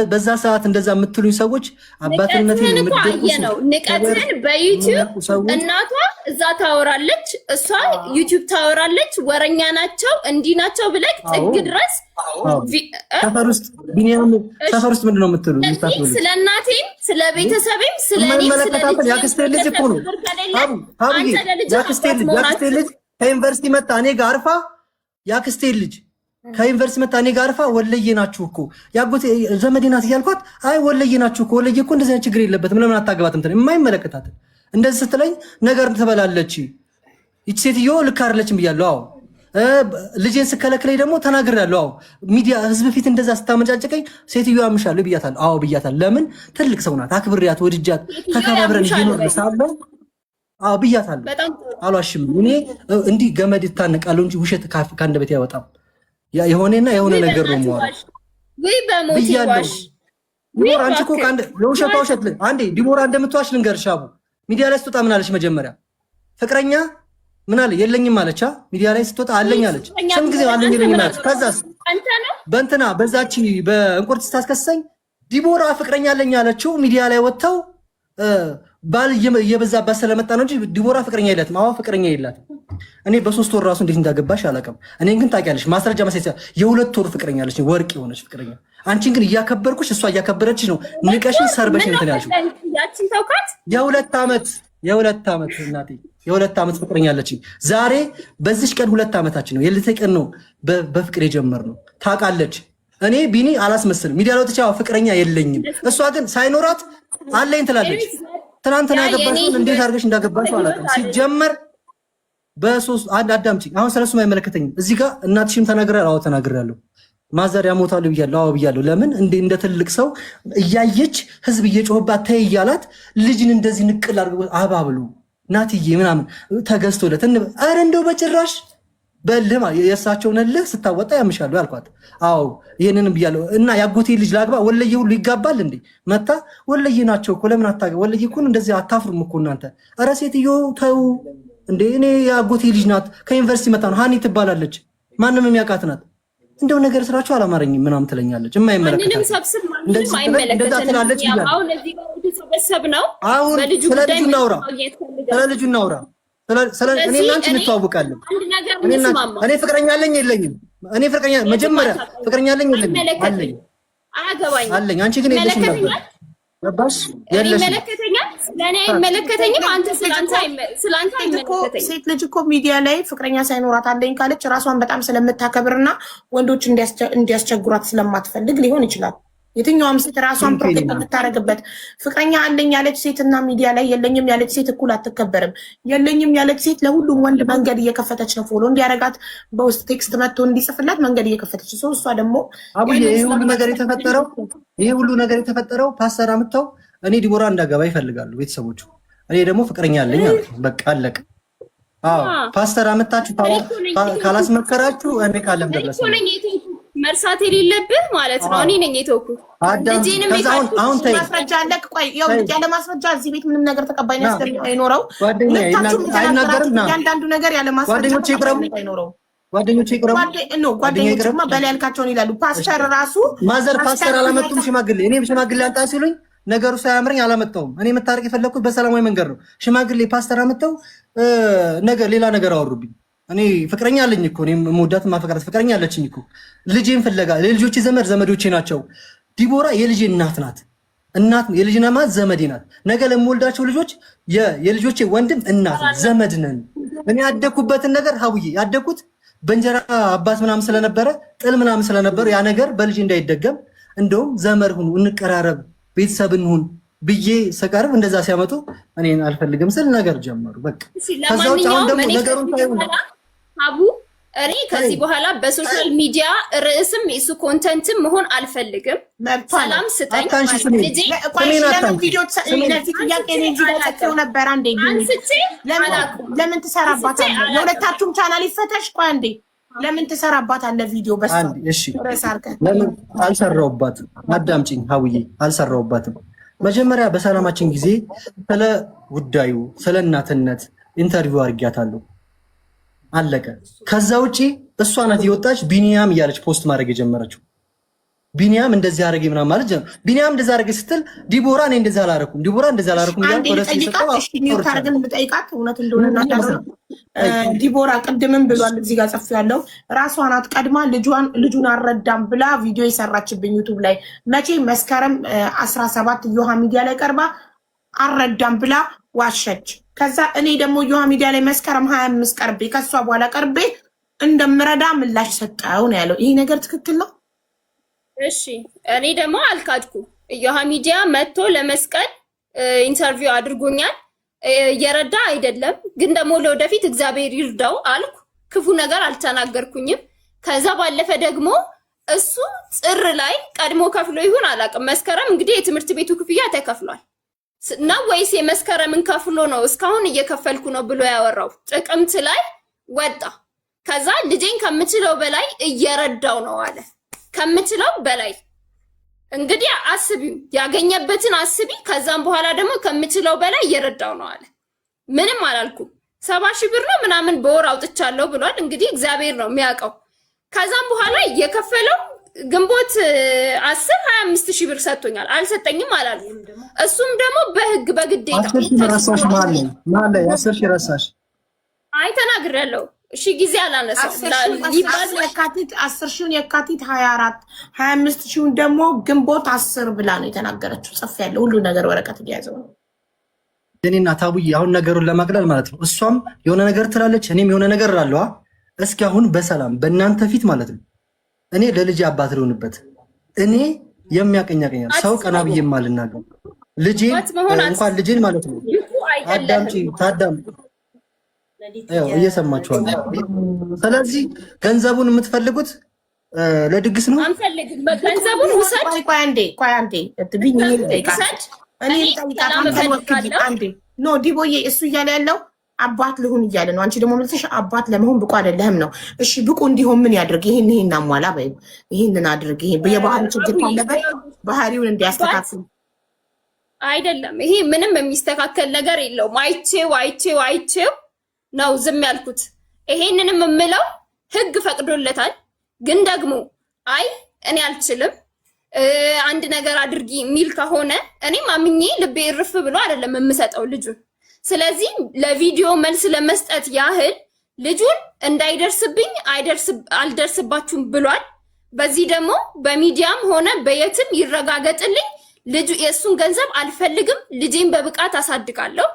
በዛ ሰዓት እንደዛ የምትሉኝ ሰዎች አባትነቴን ነው። ንቀትን በዩቲዩብ እናቷ እዛ ታወራለች፣ እሷ ዩቲዩብ ታወራለች። ወረኛ ናቸው እንዲህ ናቸው ብለህ ጥግ ድረስ ሰፈር ውስጥ ቢኒያም ሰፈር ውስጥ ምንድነው የምትሉ? ስለ እናቴም ስለ ቤተሰቤም ስለ እኔ ስለ ያክስቴ ልጅ እኮ ነው ያክስቴ ልጅ ከዩኒቨርሲቲ መጣ እኔ ጋር አርፋ ያክስቴ ልጅ ከዩኒቨርሲቲ መጣ እኔ ጋር አርፋ ወለየ ናችሁ እኮ ያጎቴ ዘመዴ ናት እያልኳት አይ ወለየ ናችሁ እኮ ወለየ እኮ እንደዚህ ችግር የለበትም ለምን አታገባትም ትለኝ። የማይመለከታት እንደዚህ ስትለኝ ነገር ትበላለች ይቺ ሴትዮ ልክ አይደለችም ብያለሁ። አዎ ልጄን ስከለክለኝ ደግሞ ተናግሬያለሁ። አዎ ሚዲያ ህዝብ ፊት እንደዛ ስታመጫጭቀኝ ሴትዮ ያምሻል ብያታለሁ። አዎ ብያታለሁ። ለምን ትልቅ ሰው ናት፣ አክብሬያት ወድጃት ተከባብረን እየኖርን ሳለን አዎ ብያታለሁ። አልዋሽም። እኔ እንዲህ ገመድ ይታነቃለሁ እንጂ ውሸት ከአንደበቴ አይወጣም። የሆነና የሆነ ነገር ነው ማለት ወይ በሞት ይዋሽ ዲቦራ አንቺ እኮ ካንደ የውሸት ውሸት አንዴ ዲቦራ እንደምትዋሽ ልንገርሽ። አቡ ሚዲያ ላይ ስትወጣ ምን አለች? መጀመሪያ ፍቅረኛ ምን አለ የለኝም አለች። ሚዲያ ላይ ስትወጣ አለኝ አለች። ስንት ጊዜ አለኝ የለኝም አለች። ከዛስ በእንትና በዛች በእንቁርት ስታስከሰኝ ዲቦራ ፍቅረኛ አለኝ አለችው። ሚዲያ ላይ ወጥተው ባል እየበዛባት ስለመጣ ነው እንጂ ዲቦራ ፍቅረኛ የላትም። አዎ ፍቅረኛ የላትም። እኔ በ3 ወር ራሱ እንዴት እንዳገባሽ አላውቅም። እኔን ግን ታውቂያለሽ፣ ማስረጃ ማሳየት የ2 ወር ፍቅረኛ አለች፣ ወርቅ የሆነች ፍቅረኛ። አንቺን ግን እያከበርኩሽ እሷ እያከበረችሽ ነው። ንቀሽን ሰርበሽ እንትን ያልሽው ያቺን ተውካት። የ2 ዓመት እናቴ የ2 ዓመት ፍቅረኛ አለችኝ። ዛሬ በዚች ቀን 2 ዓመታችን ነው። የልቴ ቀን ነው በፍቅር የጀመርነው። ታውቃለች። እኔ ቢኒ አላስመስልም። ሚዲያ ላይ ወጥቻ ፍቅረኛ የለኝም። እሷ ግን ሳይኖራት አለኝ ትላለች። ትናንትና ያገባሽውን እንዴት አድርገሽ እንዳገባሽው አላውቅም። ሲጀመር በሶስት አዳምጪ። አሁን ስለሱም አይመለከተኝም። እዚህ ጋር እናትሽም ተናግረሻል። አዎ ተናግሬያለሁ። ማዘር ያሞታሉ ብያለሁ። አዎ ብያለሁ። ለምን እንደ ትልቅ ሰው እያየች ህዝብ እየጮህባት ተይ እያላት ልጅን እንደዚህ ንቅል አድርገው አባብሉ ናትዬ ምናምን ተገዝቶለት ኧረ እንደው በጭራሽ በልህ የእሳቸውን እልህ ስታወጣ ያምሻሉ ያልኳት። አዎ ይሄንን ብያለሁ። እና ያጎቴ ልጅ ላግባ ወለየ ሁሉ ይጋባል እንዴ? መታ ወለየ ናቸው እኮ ለምን አታገባ? ወለየ እኮ እንደዚህ አታፍሩም እኮ እናንተ። ኧረ ሴትዮ ተው እንዴ! እኔ ያጎቴ ልጅ ናት፣ ከዩኒቨርሲቲ መጣ ነው። ሃኒ ትባላለች፣ ማንም የሚያውቃት ናት። እንደው ነገር ስራችሁ አላማረኝም ምናምን ትለኛለች። የማይመለከታት ሰብስብ ማለት አይመለከተንም። አሁን እዚህ ጋር የተሰበሰብ ነው። አሁን ስለ ልጁ እናውራ፣ ስለ ልጁ እናውራ። እኔ እና አንቺ እንተዋወቃለን። እኔ ፍቅረኛ አለኝ የለኝም? እኔ ፍቅረኛ መጀመሪያ ፍቅረኛ አለኝ የለኝም? አለኝ። አንቺ ግን የለሽም ነበር። ገባሽ? ይመለከተኛል። ለኔ አይመለከተኝም። አንተ ስላንተ አይመለከተኝም። ሴት ልጅ እኮ ሚዲያ ላይ ፍቅረኛ ሳይኖራት አለኝ ካለች ራሷን በጣም ስለምታከብርና ወንዶች እንዲያስቸግሯት ስለማትፈልግ ሊሆን ይችላል። የትኛውም ሴት ራሷን ፕሮቴክት የምታደርግበት ፍቅረኛ አለኝ ያለች ሴትና ሚዲያ ላይ የለኝም ያለች ሴት እኩል አትከበርም። የለኝም ያለች ሴት ለሁሉም ወንድ መንገድ እየከፈተች ነው። ፎሎ እንዲያረጋት በውስጥ ቴክስት መጥቶ እንዲጽፍላት መንገድ እየከፈተች ነው። እሷ ደግሞ ይሄ ሁሉ ነገር የተፈጠረው ፓስተር አምጥተው እኔ ዲቦራ እንዳገባ ይፈልጋሉ ቤተሰቦቹ። እኔ ደግሞ ፍቅረኛ አለኝ አልኩ። በቃ አለቀ። አዎ ፓስተር አመጣችሁ ካላስመከራችሁ እኔ ካለም ደረሰ መርሳት የሌለብህ ማለት ነው። እኔ ነኝ የተውኩት። ልጄንም አሁን ታይ ማስረጃ አለክ። ቆይ ያው ያለ ማስረጃ እዚህ ቤት ምንም ነገር ተቀባይነት አይኖረው። እያንዳንዱ ነገር ያለ ማስረጃ አይኖረው። ጓደኞቼ ይቅረቡ። ጓደኞቼማ በላይ ያልካቸውን ይላሉ። ፓስተር ራሱ ማዘር ፓስተር አላመጡም። ሽማግሌ እኔ ሽማግሌ አንጣ ሲሉኝ ነገሩ ሳያምረኝ አላመጣውም። እኔ መታረቅ የፈለኩት በሰላማዊ መንገድ ነው። ሽማግሌ ፓስተር አመጣው ነገር ሌላ ነገር አወሩብኝ። እኔ ፍቅረኛ አለኝ እኮ እኔ የምወዳት ማፈቅራት ፍቅረኛ አለችኝ እኮ ልጄን ፍለጋ ለልጆቼ ዘመዶቼ ናቸው። ዲቦራ የልጄ እናት ናት። የልጅና ማት ዘመዴ ናት። ነገ ለምወልዳቸው ልጆች የልጆቼ ወንድም እናት ዘመድ ነን። እኔ ያደኩበትን ነገር ሀውዬ ያደኩት በእንጀራ አባት ምናምን ስለነበረ ጥል ምናምን ስለነበረ ያ ነገር በልጅ እንዳይደገም እንደውም ዘመድ ሁኑ እንቀራረብ ቤተሰብ እንሁን ብዬ ስቀርብ እንደዛ ሲያመጡ እኔን አልፈልግም ስል ነገር ጀመሩ። በቃ ከዛ ውጭ አሁን ደግሞ ነገሩን ታዩና አቡ እኔ ከዚህ በኋላ በሶሻል ሚዲያ ርዕስም የሱ ኮንተንትም መሆን አልፈልግም። ሰላም ስጠኝ። ለምን ትሰራባታለህ? የሁለታችሁም ቻናል ይፈተሽ። ቆይ አንዴ ለምን ትሰራባታለህ ቪዲዮ? በሷ እሺ ለምን አልሰራሁባትም? አዳምጪኝ ሀውዬ፣ አልሰራሁባትም። መጀመሪያ በሰላማችን ጊዜ ስለ ጉዳዩ ስለ እናትነት ኢንተርቪው አድርጊያታለሁ። አለቀ። ከዛ ውጪ እሷ ናት የወጣች ቢኒያም እያለች ፖስት ማድረግ የጀመረችው። ቢኒያም እንደዚህ አደረገ ምናምን ማለት ጀመረ። ቢኒያም እንደዚህ አደረገ ስትል ዲቦራ እኔ እንደዚህ አላደረኩም፣ ዲቦራ እንደዚህ አላደረኩም እያልኩ ወደ ጠይቃት እውነት እንደሆነ እናታለው። ዲቦራ ቅድምም ብሏል እዚህ ጋር ጽፌያለሁ። ራሷ ናት ቀድማ ልጁን አልረዳም ብላ ቪዲዮ የሰራችብኝ ዩቱብ ላይ መቼ መስከረም 17 ዮሃ ሚዲያ ላይ ቀርባ አልረዳም ብላ ዋሸች። ከዛ እኔ ደግሞ ዮሃ ሚዲያ ላይ መስከረም 25 ቀርቤ ከሷ በኋላ ቀርቤ እንደምረዳ ምላሽ ሰጠው ነው ያለው። ይሄ ነገር ትክክል ነው? እሺ እኔ ደግሞ አልካድኩ። ዮሃ ሚዲያ መጥቶ ለመስቀል ኢንተርቪው አድርጎኛል። እየረዳ አይደለም፣ ግን ደግሞ ለወደፊት እግዚአብሔር ይርዳው አልኩ። ክፉ ነገር አልተናገርኩኝም። ከዛ ባለፈ ደግሞ እሱ ጥር ላይ ቀድሞ ከፍሎ ይሁን አላውቅም። መስከረም እንግዲህ የትምህርት ቤቱ ክፍያ ተከፍሏል ነው ወይስ የመስከረምን ከፍሎ ነው እስካሁን እየከፈልኩ ነው ብሎ ያወራው? ጥቅምት ላይ ወጣ። ከዛ ልጄን ከምችለው በላይ እየረዳው ነው አለ። ከምችለው በላይ እንግዲህ አስቢው፣ ያገኘበትን አስቢ። ከዛም በኋላ ደግሞ ከምችለው በላይ እየረዳው ነው አለ። ምንም አላልኩም። 70 ሺህ ብር ነው ምናምን በወር አውጥቻለሁ ብሏል። እንግዲህ እግዚአብሔር ነው የሚያውቀው። ከዛም በኋላ እየከፈለው ግንቦት 10 25 ሺህ ብር ሰጥቶኛል። አልሰጠኝም አላልኩም። እሱም ደግሞ በህግ በግዴታ 10 ሺህ ረሳሽ ማለት 10 ሺህ ረሳሽ። አይ ተናግሬያለሁ። እሺ ጊዜ አላነሳው የካቲት 10 ሺውን የካቲት 24 25 ሺውን ደግሞ ግንቦት 10 ብላ ነው የተናገረችው። ጽፌያለሁ ሁሉ ነገር ወረቀት እያያዘው ነው። እኔና ታቡዬ አሁን ነገሩን ለማቅለል ማለት ነው። እሷም የሆነ ነገር ትላለች፣ እኔም የሆነ ነገር እላለሁ። እስኪ አሁን በሰላም በእናንተ ፊት ማለት ነው እኔ ለልጅ አባት ልሆንበት። እኔ የሚያቀኛቀኛል ሰው ቀና ብዬ የማልናገር ልጄ እንኳን ልጄን ማለት ነው። አዳምጪ ታዳም እየሰማችሁ ነው። ስለዚህ ገንዘቡን የምትፈልጉት ለድግስ ነው። አንፈልግም። በገንዘቡን ውሰድ። ቆይ አንዴ እትብኝ ይጠይቃል። እኔ ጠይቃት አንዴ ኖ ዲቦዬ፣ እሱ እያለ ያለው አባት ልሁን እያለ ነው። አንቺ ደግሞ መልሰሽ አባት ለመሆን ብቁ አይደለህም ነው። እሺ ብቁ እንዲሆን ምን ያድርግ? ይሄን አሟላ በይ፣ ይሄንን አድርግ። ይሄ የባህሪ ችግር ካለበት ባህሪውን እንዲያስተካክል አይደለም። ይሄ ምንም የሚስተካከል ነገር የለውም። አይቼው ነው ዝም ያልኩት። ይሄንንም የምለው ህግ ፈቅዶለታል። ግን ደግሞ አይ እኔ አልችልም አንድ ነገር አድርጊ የሚል ከሆነ እኔም አምኜ ልቤ እርፍ ብሎ አይደለም የምሰጠው ልጁን። ስለዚህ ለቪዲዮ መልስ ለመስጠት ያህል ልጁን እንዳይደርስብኝ አልደርስባችሁም ብሏል። በዚህ ደግሞ በሚዲያም ሆነ በየትም ይረጋገጥልኝ። ልጁ የእሱን ገንዘብ አልፈልግም። ልጄን በብቃት አሳድጋለሁ።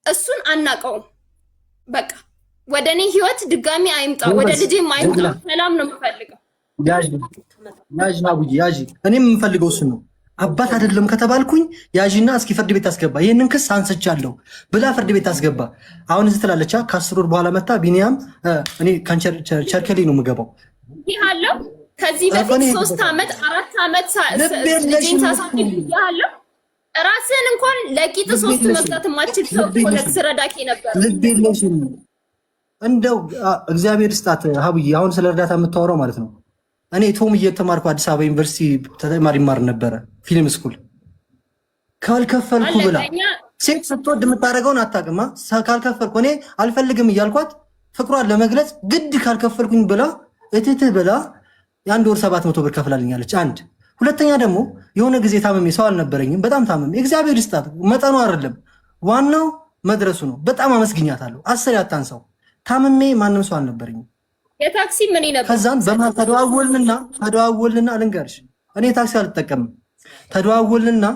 እሱን አናቀውም። በቃ ወደ እኔ ህይወት ድጋሚ አይምጣ፣ ወደ ልጄም አይምጣ። ሰላም ነው የምፈልገው። ያዥ እኔም የምፈልገው እሱ ነው። አባት አይደለም ከተባልኩኝ ያዥና እስኪ ፍርድ ቤት አስገባ፣ ይሄንን ክስ አንስቻለሁ ብላ ፍርድ ቤት አስገባ። አሁን እዚህ ትላለች። ከ10 ወር በኋላ መታ ቢኒያም እኔ ቸርከሌ ነው የምገባው ይሃለው። ከዚህ በፊት 3 ዓመት 4 ዓመት ልጄን ሳሳድግ ይሃለው። ራስን እንኳን ለቂጥ 3 መግዛት የማችል ሰው ኮለክ ስረዳኪ ነበር። ልብ የለሽም። እንደው እግዚአብሔር ስጣት ሀብዬ። አሁን ስለ እርዳታ የምታወራው ማለት ነው። እኔ ቶም እየተማርኩ አዲስ አበባ ዩኒቨርሲቲ ተማሪ ማር ነበረ ፊልም ስኩል። ካልከፈልኩ ብላ ሴት ስትወድ የምታደርገውን አታውቅማ። ካልከፈልኩ እኔ አልፈልግም እያልኳት ፍቅሯን ለመግለጽ ግድ ካልከፈልኩኝ ብላ እትትህ ብላ የአንድ ወር 700 ብር ከፍላልኛለች። አንድ ሁለተኛ ደግሞ የሆነ ጊዜ ታመሜ ሰው አልነበረኝም። በጣም ታመሜ እግዚአብሔር ይስጣት። መጠኑ አይደለም ዋናው መድረሱ ነው። በጣም አመስግኛታለሁ። 10 ያታንሰው ታመሜ ማንም ሰው አልነበረኝም። የታክሲ ምን ነበር? ከዛም በማል ተደዋወልንና ልንገርሽ እኔ ታክሲ አልጠቀምም። ተደዋወልንና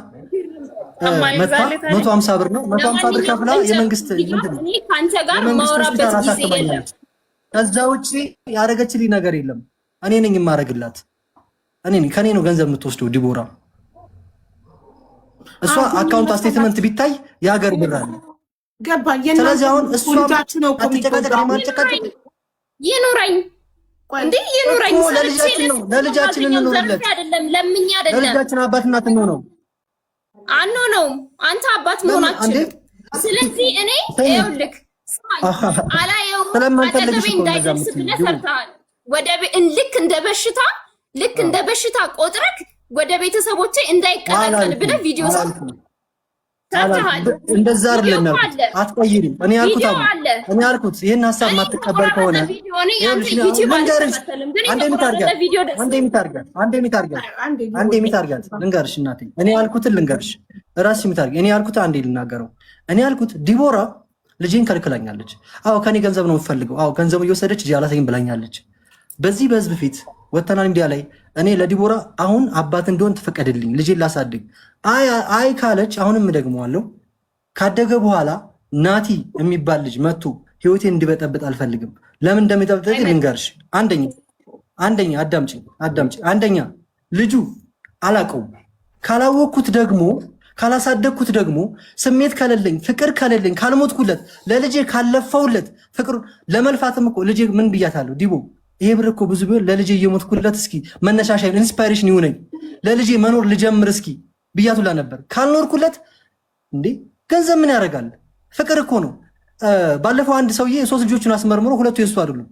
መጣ 150 ብር ነው 150 ብር ከፍላ የመንግስት ካንተ ጋር ማውራበት ጊዜ የለም። ከዛ ውጪ ያደረገችልኝ ነገር የለም። እኔ ነኝ የማደርግላት። ከኔ ነው ገንዘብ የምትወስደው ዲቦራ። እሷ አካውንት ስቴትመንት ቢታይ የሀገር ብር አለ ገባኝ። ስለዚህ አሁን እሷ ይኑረኝ እንዴ ይኑረኝ። ለልጃችን እንኑርለት አይደለም ለምኛ አይደለም። ለልጃችን አባት እናት ነው ነው አንተ አባት መሆናችን። ስለዚህ እኔ ይኸውልህ አላየው አጠገቤ እንዳይደርስ ብለህ ሰርተሃል። ልክ እንደ በሽታ ቆጥረክ ወደ ቤተሰቦቼ እንዳይቀላቀል ብለህ ቪዲዮ እንደዛ አይደለም ያልኩት። አትቀይሪም። እኔ ያልኩት ይሄን ሀሳብ ማትቀበል ከሆነ አንዴ ሚታርጋት ልንገርሽ እናቴ። እኔ ያልኩትን ልንገርሽ ራስሽ ሚታርጋ። እኔ ያልኩት አንዴ ልናገረው። እኔ ያልኩት ዲቦራ ልጄን ከልክላኛለች። አዎ ከኔ ገንዘብ ነው የምፈልገው። አዎ ገንዘብ እየወሰደች እጅ አላሳይም ብላኛለች። በዚህ በህዝብ ፊት ወተናል ሚዲያ ላይ እኔ ለዲቦራ አሁን አባት እንደሆን ትፈቀድልኝ ልጄን ላሳድግ አይ ካለች አሁንም ደግመዋለሁ። ካደገ በኋላ ናቲ የሚባል ልጅ መጥቶ ህይወቴን እንዲበጠብጥ አልፈልግም። ለምን እንደሚጠብጠኝ ልንገርሽ። አንደኛ አዳምጪ። አንደኛ ልጁ አላቀውም። ካላወቅኩት ደግሞ ካላሳደግኩት ደግሞ ስሜት ከሌለኝ ፍቅር ከሌለኝ ካልሞትኩለት ለልጄ ካለፈውለት ፍቅር ለመልፋትም እኮ ልጄ ምን ብያታለሁ ዲቦ ይሄ ብር እኮ ብዙ ቢሆን ለልጄ እየሞትኩለት እስኪ መነሻሻ ኢንስፓይሬሽን ይሁነኝ ለልጄ መኖር ልጀምር እስኪ ብያቱላ ነበር። ካልኖርኩለት እንዴ ገንዘብ ምን ያደርጋል? ፍቅር እኮ ነው። ባለፈው አንድ ሰውዬ 3 ልጆቹን አስመርምሮ 2 የሱ አይደሉም፣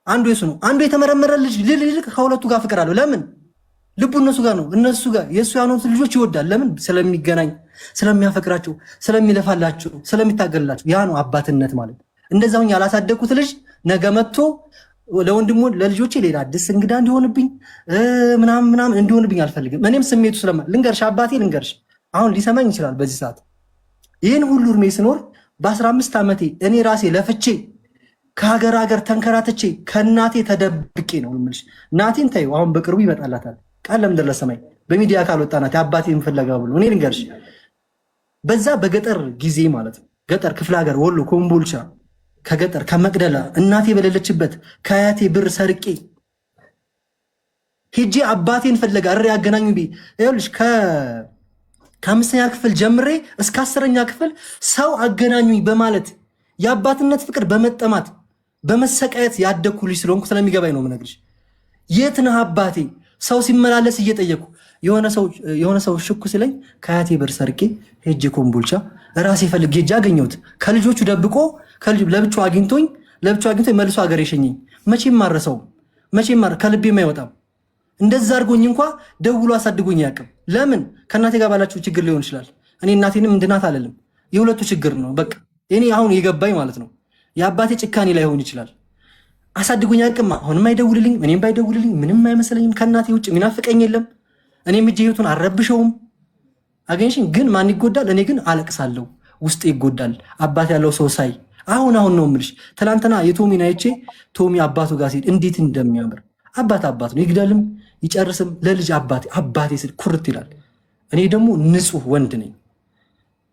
አንዱ የሱ ነው። አንዱ የተመረመረ ልጅ ልልቅ ከሁለቱ ጋር ፍቅር አለው። ለምን? ልቡ እነሱ ጋር ነው። እነሱ ጋር የሱ ያኑት ልጆች ይወዳል። ለምን? ስለሚገናኝ፣ ስለሚያፈቅራቸው፣ ስለሚለፋላቸው፣ ስለሚታገልላቸው። ያ ነው አባትነት ማለት። እንደዛው ያላሳደግኩት ልጅ ነገ መጥቶ ለወንድሙ ለልጆቼ ሌላ አዲስ እንግዳ እንዲሆንብኝ ምናምን እንዲሆንብኝ አልፈልግም። እኔም ስሜቱ ልንገርሽ አባቴ ልንገርሽ አሁን ሊሰማኝ ይችላል በዚህ ሰዓት። ይህን ሁሉ እድሜ ስኖር በ15 ዓመቴ እኔ ራሴ ለፍቼ ከሀገር ሀገር ተንከራተቼ ከእናቴ ተደብቄ ነው የምልሽ። እናቴን ተይው አሁን በቅርቡ ይመጣላታል ቃል ለምድር ለሰማይ በሚዲያ ካልወጣ ናት አባቴ የምፈለጋ ብሎ እኔ ልንገርሽ በዛ በገጠር ጊዜ ማለት ነው ገጠር ክፍለ ሀገር ወሎ ኮምቦልቻ ከገጠር ከመቅደላ እናቴ በሌለችበት ከአያቴ ብር ሰርቄ ሄጄ አባቴን ፈለጋ እረ ያገናኙ ቢ ይኸውልሽ ከ5ኛ ክፍል ጀምሬ እስከ 10ኛ ክፍል ሰው አገናኙኝ በማለት የአባትነት ፍቅር በመጠማት በመሰቃየት ያደኩ ልጅ ስለሆንኩ ስለሚገባኝ ነው የምነግርሽ። የት ነህ አባቴ ሰው ሲመላለስ እየጠየኩ የሆነ ሰው ሽኩ ሲለኝ ከአያቴ ብር ሰርቄ ሄጄ ኮምቦልቻ ራሴ ፈልጌ ሄጄ አገኘሁት። ከልጆቹ ደብቆ ለብቻው አግኝቶኝ መልሶ ሀገር የሸኘኝ መቼም ማረሰው ከልቤም አይወጣም። እንደዛ አድርጎኝ እንኳ ደውሎ አሳድጎኝ ያቅም። ለምን ከእናቴ ጋር ባላችሁ ችግር ሊሆን ይችላል። እኔ እናቴንም እንድናት አለልም። የሁለቱ ችግር ነው በቃ እኔ አሁን የገባኝ ማለት ነው። የአባቴ ጭካኔ ላይሆን ይችላል። አሳድጎኝ ያቅም። አሁንም አይደውልልኝ፣ እኔም ባይደውልልኝ ምንም አይመስለኝም። ከእናቴ ውጭ ሚናፍቀኝ የለም። እኔም እጄ ህይወቱን አልረብሸውም። አገኝሽኝ ግን ማን ይጎዳል? እኔ ግን አለቅሳለሁ፣ ውስጥ ይጎዳል። አባት ያለው ሰው ሳይ አሁን ነው የምልሽ። ትናንትና የቶሚን አይቼ ቶሚ አባቱ ጋር ሲሄድ እንዴት እንደሚያምር አባት ነው። ይግደልም ይጨርስም ለልጅ አባቴ ስል ኩርት ይላል። እኔ ደግሞ ንጹህ ወንድ ነኝ፣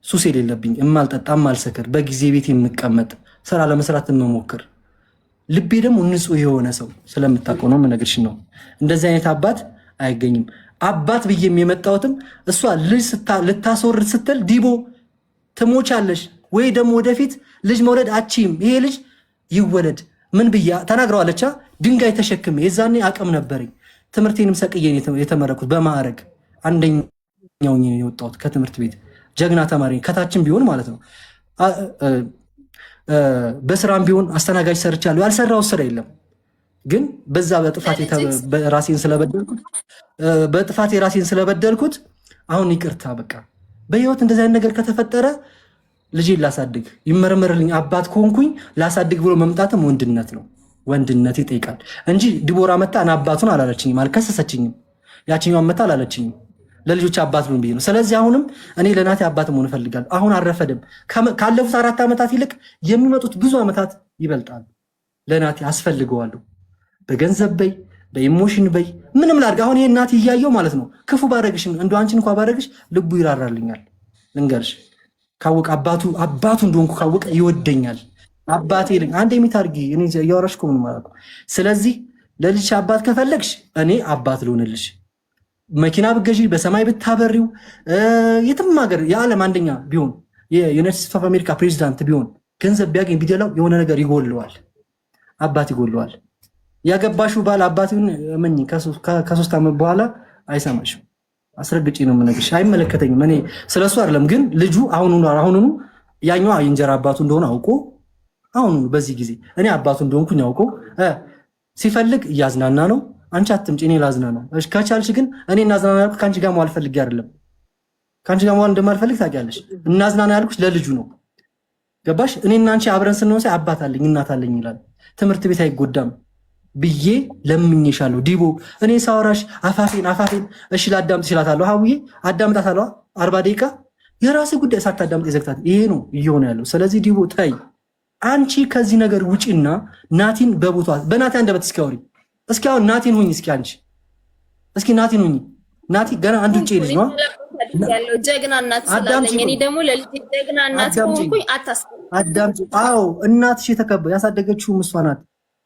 ሱስ የሌለብኝ፣ እማልጠጣ እማልሰክር፣ በጊዜ ቤት የምቀመጥ ስራ ለመስራት የምሞክር ልቤ ደግሞ ንጹህ የሆነ ሰው ስለምታውቀው ነው የምነግርሽ ነው። እንደዚህ አይነት አባት አይገኝም። አባት ብዬ የመጣሁትም እሷ ልጅ ልታስወርድ ስትል ዲቦ ትሞቻለሽ ወይ ደግሞ ወደፊት ልጅ መውለድ አቺም ይሄ ልጅ ይወለድ ምን ብያ ተናግረዋለቻ። ድንጋይ ተሸክሜ የዛኔ አቅም ነበረኝ። ትምህርቴንም ሰቅዬ የተመረኩት በማዕረግ አንደኛው የወጣሁት ከትምህርት ቤት ጀግና ተማሪ ከታችን ቢሆን ማለት ነው። በስራም ቢሆን አስተናጋጅ ሰርቻለሁ። ያልሰራው ስራ የለም። ግን በዛ በጥፋቴ ራሴን ስለበደልኩት አሁን ይቅርታ በቃ በህይወት እንደዚህ አይነት ነገር ከተፈጠረ ልጄን ላሳድግ ይመረመርልኝ አባት ከሆንኩኝ ላሳድግ ብሎ መምጣትም ወንድነት ነው። ወንድነት ይጠይቃል እንጂ ዲቦራ መጣ እና አባቱን አላለችኝም፣ አልከሰሰችኝም። ያችኛዋን መጣ አላለችኝም። ለልጆች አባት ነው ብዬ ነው። ስለዚህ አሁንም እኔ ለናቴ አባት መሆን እፈልጋለሁ። አሁን አረፈደም። ካለፉት 4 ዓመታት ይልቅ የሚመጡት ብዙ ዓመታት ይበልጣሉ። ለናቴ አስፈልገዋለሁ። በገንዘብ በይ በኢሞሽን በይ ምንም ላድርግ። አሁን ይሄ እናቴ እያየው ማለት ነው ክፉ ባረግሽ እንደ አንቺን እንኳን ባረግሽ ልቡ ይራራልኛል። ልንገርሽ ካወቀ አባቱ እንደሆንኩ ካወቀ ይወደኛል። አባቴ ልኝ አንድ የሚታርጊ እኔ እያወራሽ እኮ ምን ማለት ነው። ስለዚህ ለልጅ አባት ከፈለግሽ እኔ አባት ልሆንልሽ። መኪና ብትገዢ በሰማይ ብታበሪው የትም ሀገር የዓለም አንደኛ ቢሆን የዩናይትድ ስቴትስ ኦፍ አሜሪካ ፕሬዚዳንት ቢሆን ገንዘብ ቢያገኝ ቢደላው የሆነ ነገር ይጎለዋል። አባት ይጎለዋል። ያገባሽው ባል አባቱን እመኝ ከ3 ዓመት በኋላ አይሰማሽም። አስረግጬ ነው የምነግርሽ። አይመለከተኝም። እኔ ስለሱ አይደለም። ግን ልጁ አሁኑኑ ያኛው የእንጀራ አባቱ እንደሆነ አውቆ አሁኑኑ በዚህ ጊዜ እኔ አባቱ እንደሆንኩኝ አውቆ ሲፈልግ እያዝናና ነው። አንቺ አትምጪ እኔ ላዝናና። እሺ ከቻልሽ ግን እኔ እናዝናና ያልኩት ከአንቺ ጋር መዋል ፈልጌ አይደለም። ከአንቺ ጋር መዋል እንደማልፈልግ ታውቂያለሽ። እናዝናና ያልኩሽ ለልጁ ነው። ገባሽ? እኔና አንቺ አብረን ስንሆን ሳይ አባት አለኝ እናት አለኝ ይላል። ትምህርት ቤት አይጎዳም ብዬ ለምኜሻለሁ። ዲቦ እኔ ሳወራሽ አፋፌን እሺ ላዳምጥ እችላለሁ። ሀውዬ አዳምጣታለሁ 40 ደቂቃ የራሴ ጉዳይ ሳታዳምጥ ይዘግታት። ይሄ ነው እየሆነ ያለው። ስለዚህ ዲቦ ታይ አንቺ ከዚህ ነገር ውጪና ናቲን በቦቷ በናቲ አንደበት እስኪ አውሪ። እስኪ አሁን ናቲን ሁኚ። እስኪ አንቺ እስኪ ናቲን ሁኚ። ናቲ ገና አንድ ውጪ ልጅ ነው ያለው ጀግና እናት ስላለኝ እኔ ደግሞ ለልጅ ጀግና እናት ሆንኩኝ። አዳምጪ። አዎ እናትሽ የተከበረ ያሳደገችው እሷ ናት።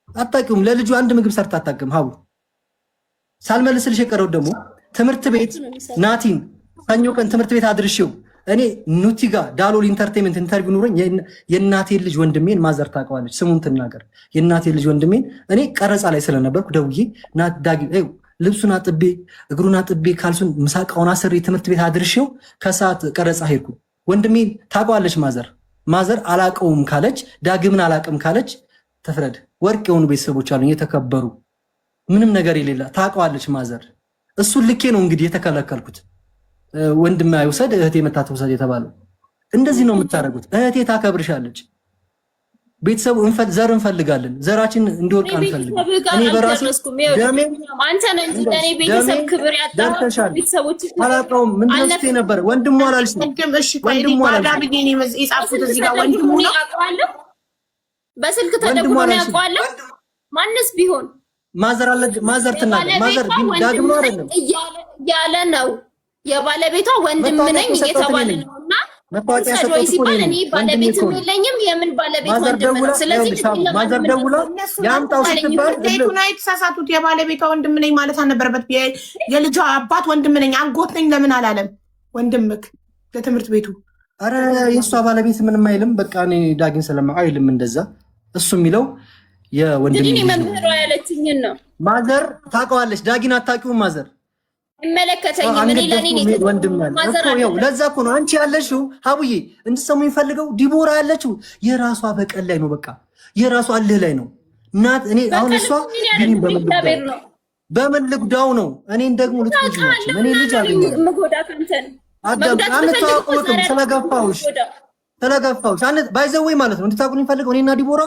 አታውቂውም። ለልጁ አንድ ምግብ ሰርታ አታውቅም። ሀቡ ሳልመልስልሽ የቀረው ደግሞ ትምህርት ቤት ናቲን ሰኞ ቀን ትምህርት ቤት አድርሼው እኔ ኑቲ ጋር ዳሎል ኢንተርቴንመንት ኢንተርቪው ኑሮኝ የእናቴን ልጅ ወንድሜን ማዘር ታውቀዋለች፣ ስሙን ትናገር። የእናቴን ልጅ ወንድሜን እኔ ቀረጻ ላይ ስለነበርኩ ደውዬ ዳጊ ልብሱን አጥቤ እግሩን አጥቤ ካልሱን ምሳቃውን አስሬ ትምህርት ቤት አድርሼው ከሰዓት ቀረጻ ሄድኩ። ወንድሜን ታውቀዋለች ማዘር አላቀውም ካለች ዳግምን አላቅም ካለች ተፍረድ። ወርቅ የሆኑ ቤተሰቦች አሉኝ የተከበሩ ምንም ነገር የሌላ ታውቀዋለች ማዘር። እሱን ልኬ ነው እንግዲህ የተከለከልኩት። ወንድም አይውሰድ እህቴ መታ ትውሰድ የተባለው። እንደዚህ ነው የምታደርጉት። እህቴ ታከብርሻለች። ቤተሰቡ ዘር እንፈልጋለን። ዘራችን እንዲወድቅ አንፈልግም። እኔ በራሴ አንተ ነህ እንጂ ለኔ ቤተሰብ ክብር ያጣው ቤተሰቦች አላውቀውም። ምን ደስቴ ነበር ወንድሙ አላልሽ? ወንድሙ አላልሽ? የጻፍኩት እዚህ ጋር ወንድሙ ነው። በስልክ ተደውሎ ነው ያውቀዋለሁ። ማንስ ቢሆን ማዘር ትናገር። ማዘር ዳግም ነው አይደለም እያለ ነው የባለቤቷ ወንድም ነኝ እየተባለ ነውና መታወቂያ ሰጥቶት ሲባል እኔ ባለቤትም የለኝም የምን ባለቤት ወንድም ነው። ስለዚህ ማዘር ደውላ ያምጣው ስትባል እንዴት ነው የተሳሳቱት? የባለቤቷ ወንድም ነኝ ማለት አልነበረበት። የልጇ አባት ወንድም ነኝ አጎት ነኝ ለምን አላለም? ወንድምክ ለትምህርት ቤቱ አረ የእሷ ባለቤት ምንም አይልም። በቃ እኔ ዳግም ስለማ አይልም እንደዛ። እሱ የሚለው የወንድም እንግዲህ መምህሯ ያለችኝን ነው። ማዘር ታውቀዋለች። ዳጊን አታውቂውም? ማዘር አይመለከተኝም። እኔ ለኔ ወንድም ያለው ለዛ እኮ ነው አንቺ ያለሽው። ሀቡዬ እንድትሰሙ የሚፈልገው ዲቦራ ያለችው የራሷ በቀል ላይ ነው። በቃ የራሷ አልህ ላይ ነው። እናት እኔ አሁን እሷ ግን በምን ልጉዳው ነው? እኔን ደግሞ ልትጎጂ ነው። እኔ ልጅ አለኝ መጎዳ ካንተን አንተዋቁትም ስለገፋውሽ ባይዘወይ ማለት ነው። እንድታቁኝ የሚፈልገው እኔና ዲቦራ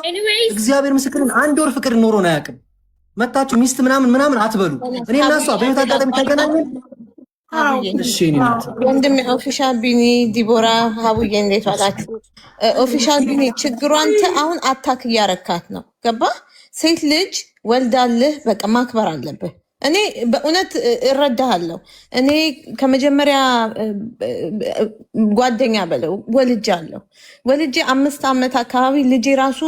እግዚአብሔር ምስክርን 1 ወር ፍቅር ኖሮን አያውቅም። መታችሁ ሚስት ምናምን አትበሉ። እኔ እና እሷ በህይወት አጋጣሚ ተገናኘን። ወንድም ኦፊሻል ቢኒ ዲቦራ ሀቡዬ እንዴት ዋላችሁ? ኦፊሻል ቢኒ ችግሩ አንተ አሁን አታክ እያረካት ነው። ገባ? ሴት ልጅ ወልዳልህ በቃ ማክበር አለብህ። እኔ በእውነት እረዳሃለሁ። እኔ ከመጀመሪያ ጓደኛ በለው ወልጄ 5 ዓመት አካባቢ ልጄ ራሱ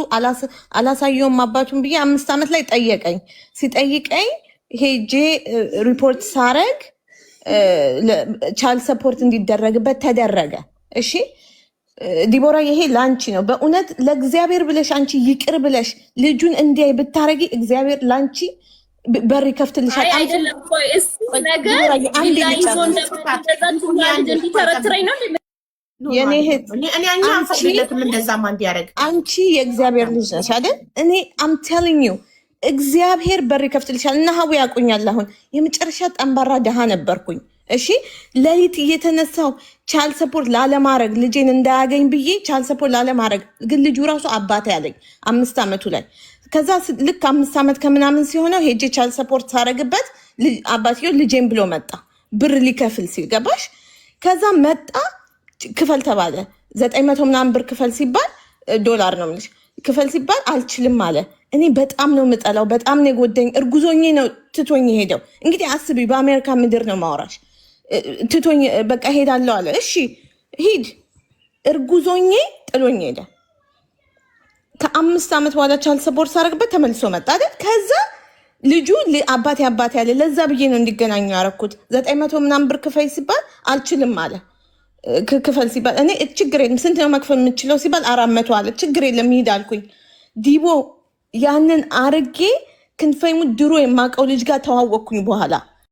አላሳየውም አባቱን ብዬ 5 ዓመት ላይ ጠየቀኝ። ሲጠይቀኝ ሄጄ ሪፖርት ሳረግ ቻይልድ ሰፖርት እንዲደረግበት ተደረገ። እሺ ዲቦራ ይሄ ላንቺ ነው። በእውነት ለእግዚአብሔር ብለሽ አንቺ ይቅር ብለሽ ልጁን እንዲያይ ብታረጊ እግዚአብሔር ላንቺ በር ይከፍትልሻል። አይደለም ቆይ እሱ ነገር ይዞ እንዲተረትረኝ ነው የኔ እህት። አንቺ የእግዚአብሔር ልጅ ነሽ አይደል? እኔ አም ቴሊንግ ዩ እግዚአብሔር በር ይከፍትልሻል። እና ሀቡ ያቁኛል። አሁን የመጨረሻ ጠንባራ ደሃ ነበርኩኝ። እሺ ሌሊት እየተነሳው ቻይልድ ሰፖርት ላለማድረግ ልጄን እንዳያገኝ ብዬ ቻይልድ ሰፖርት ላለማድረግ ግን ልጁ ራሱ አባቴ ያለኝ 5 ዓመቱ ላይ ከዛ ልክ 5 ዓመት ከምናምን ሲሆነው ሄጄ ቻይልድ ሰፖርት ሳረግበት አባትዮ ልጄን ብሎ መጣ ብር ሊከፍል ሲል ገባሽ? ከዛ መጣ ክፈል ተባለ 900 ምናምን ብር ክፈል ሲባል ዶላር ነው የምልሽ ክፈል ሲባል አልችልም አለ። እኔ በጣም ነው የምጠላው፣ በጣም ነው የጎደኝ። እርጉዞኜ ነው ትቶኝ ሄደው። እንግዲህ አስቢ፣ በአሜሪካ ምድር ነው ማውራሽ። ትቶኝ በቃ ሄዳለሁ አለ። እሺ ሂድ። እርጉዞኜ ጥሎኝ ሄደ። ከ5 ዓመት በኋላ ቻይልድ ሰፖርት ሳረግበት ተመልሶ መጣ አይደል? ከዛ ልጁ አባቴ ያለ ለዛ ብዬ ነው እንዲገናኙ ያረኩት። 900 ምናምን ብር ክፈይ ሲባል አልችልም አለ። ክፈል ሲባል እኔ ችግር የለም ስንት ነው መክፈል የምችለው ሲባል 400 አለ። ችግር የለም ይሄድ አልኩኝ። ዲቦ ያንን አርጌ ክንፈይሙ ድሮ የማውቀው ልጅ ጋር ተዋወቅኩኝ። በኋላ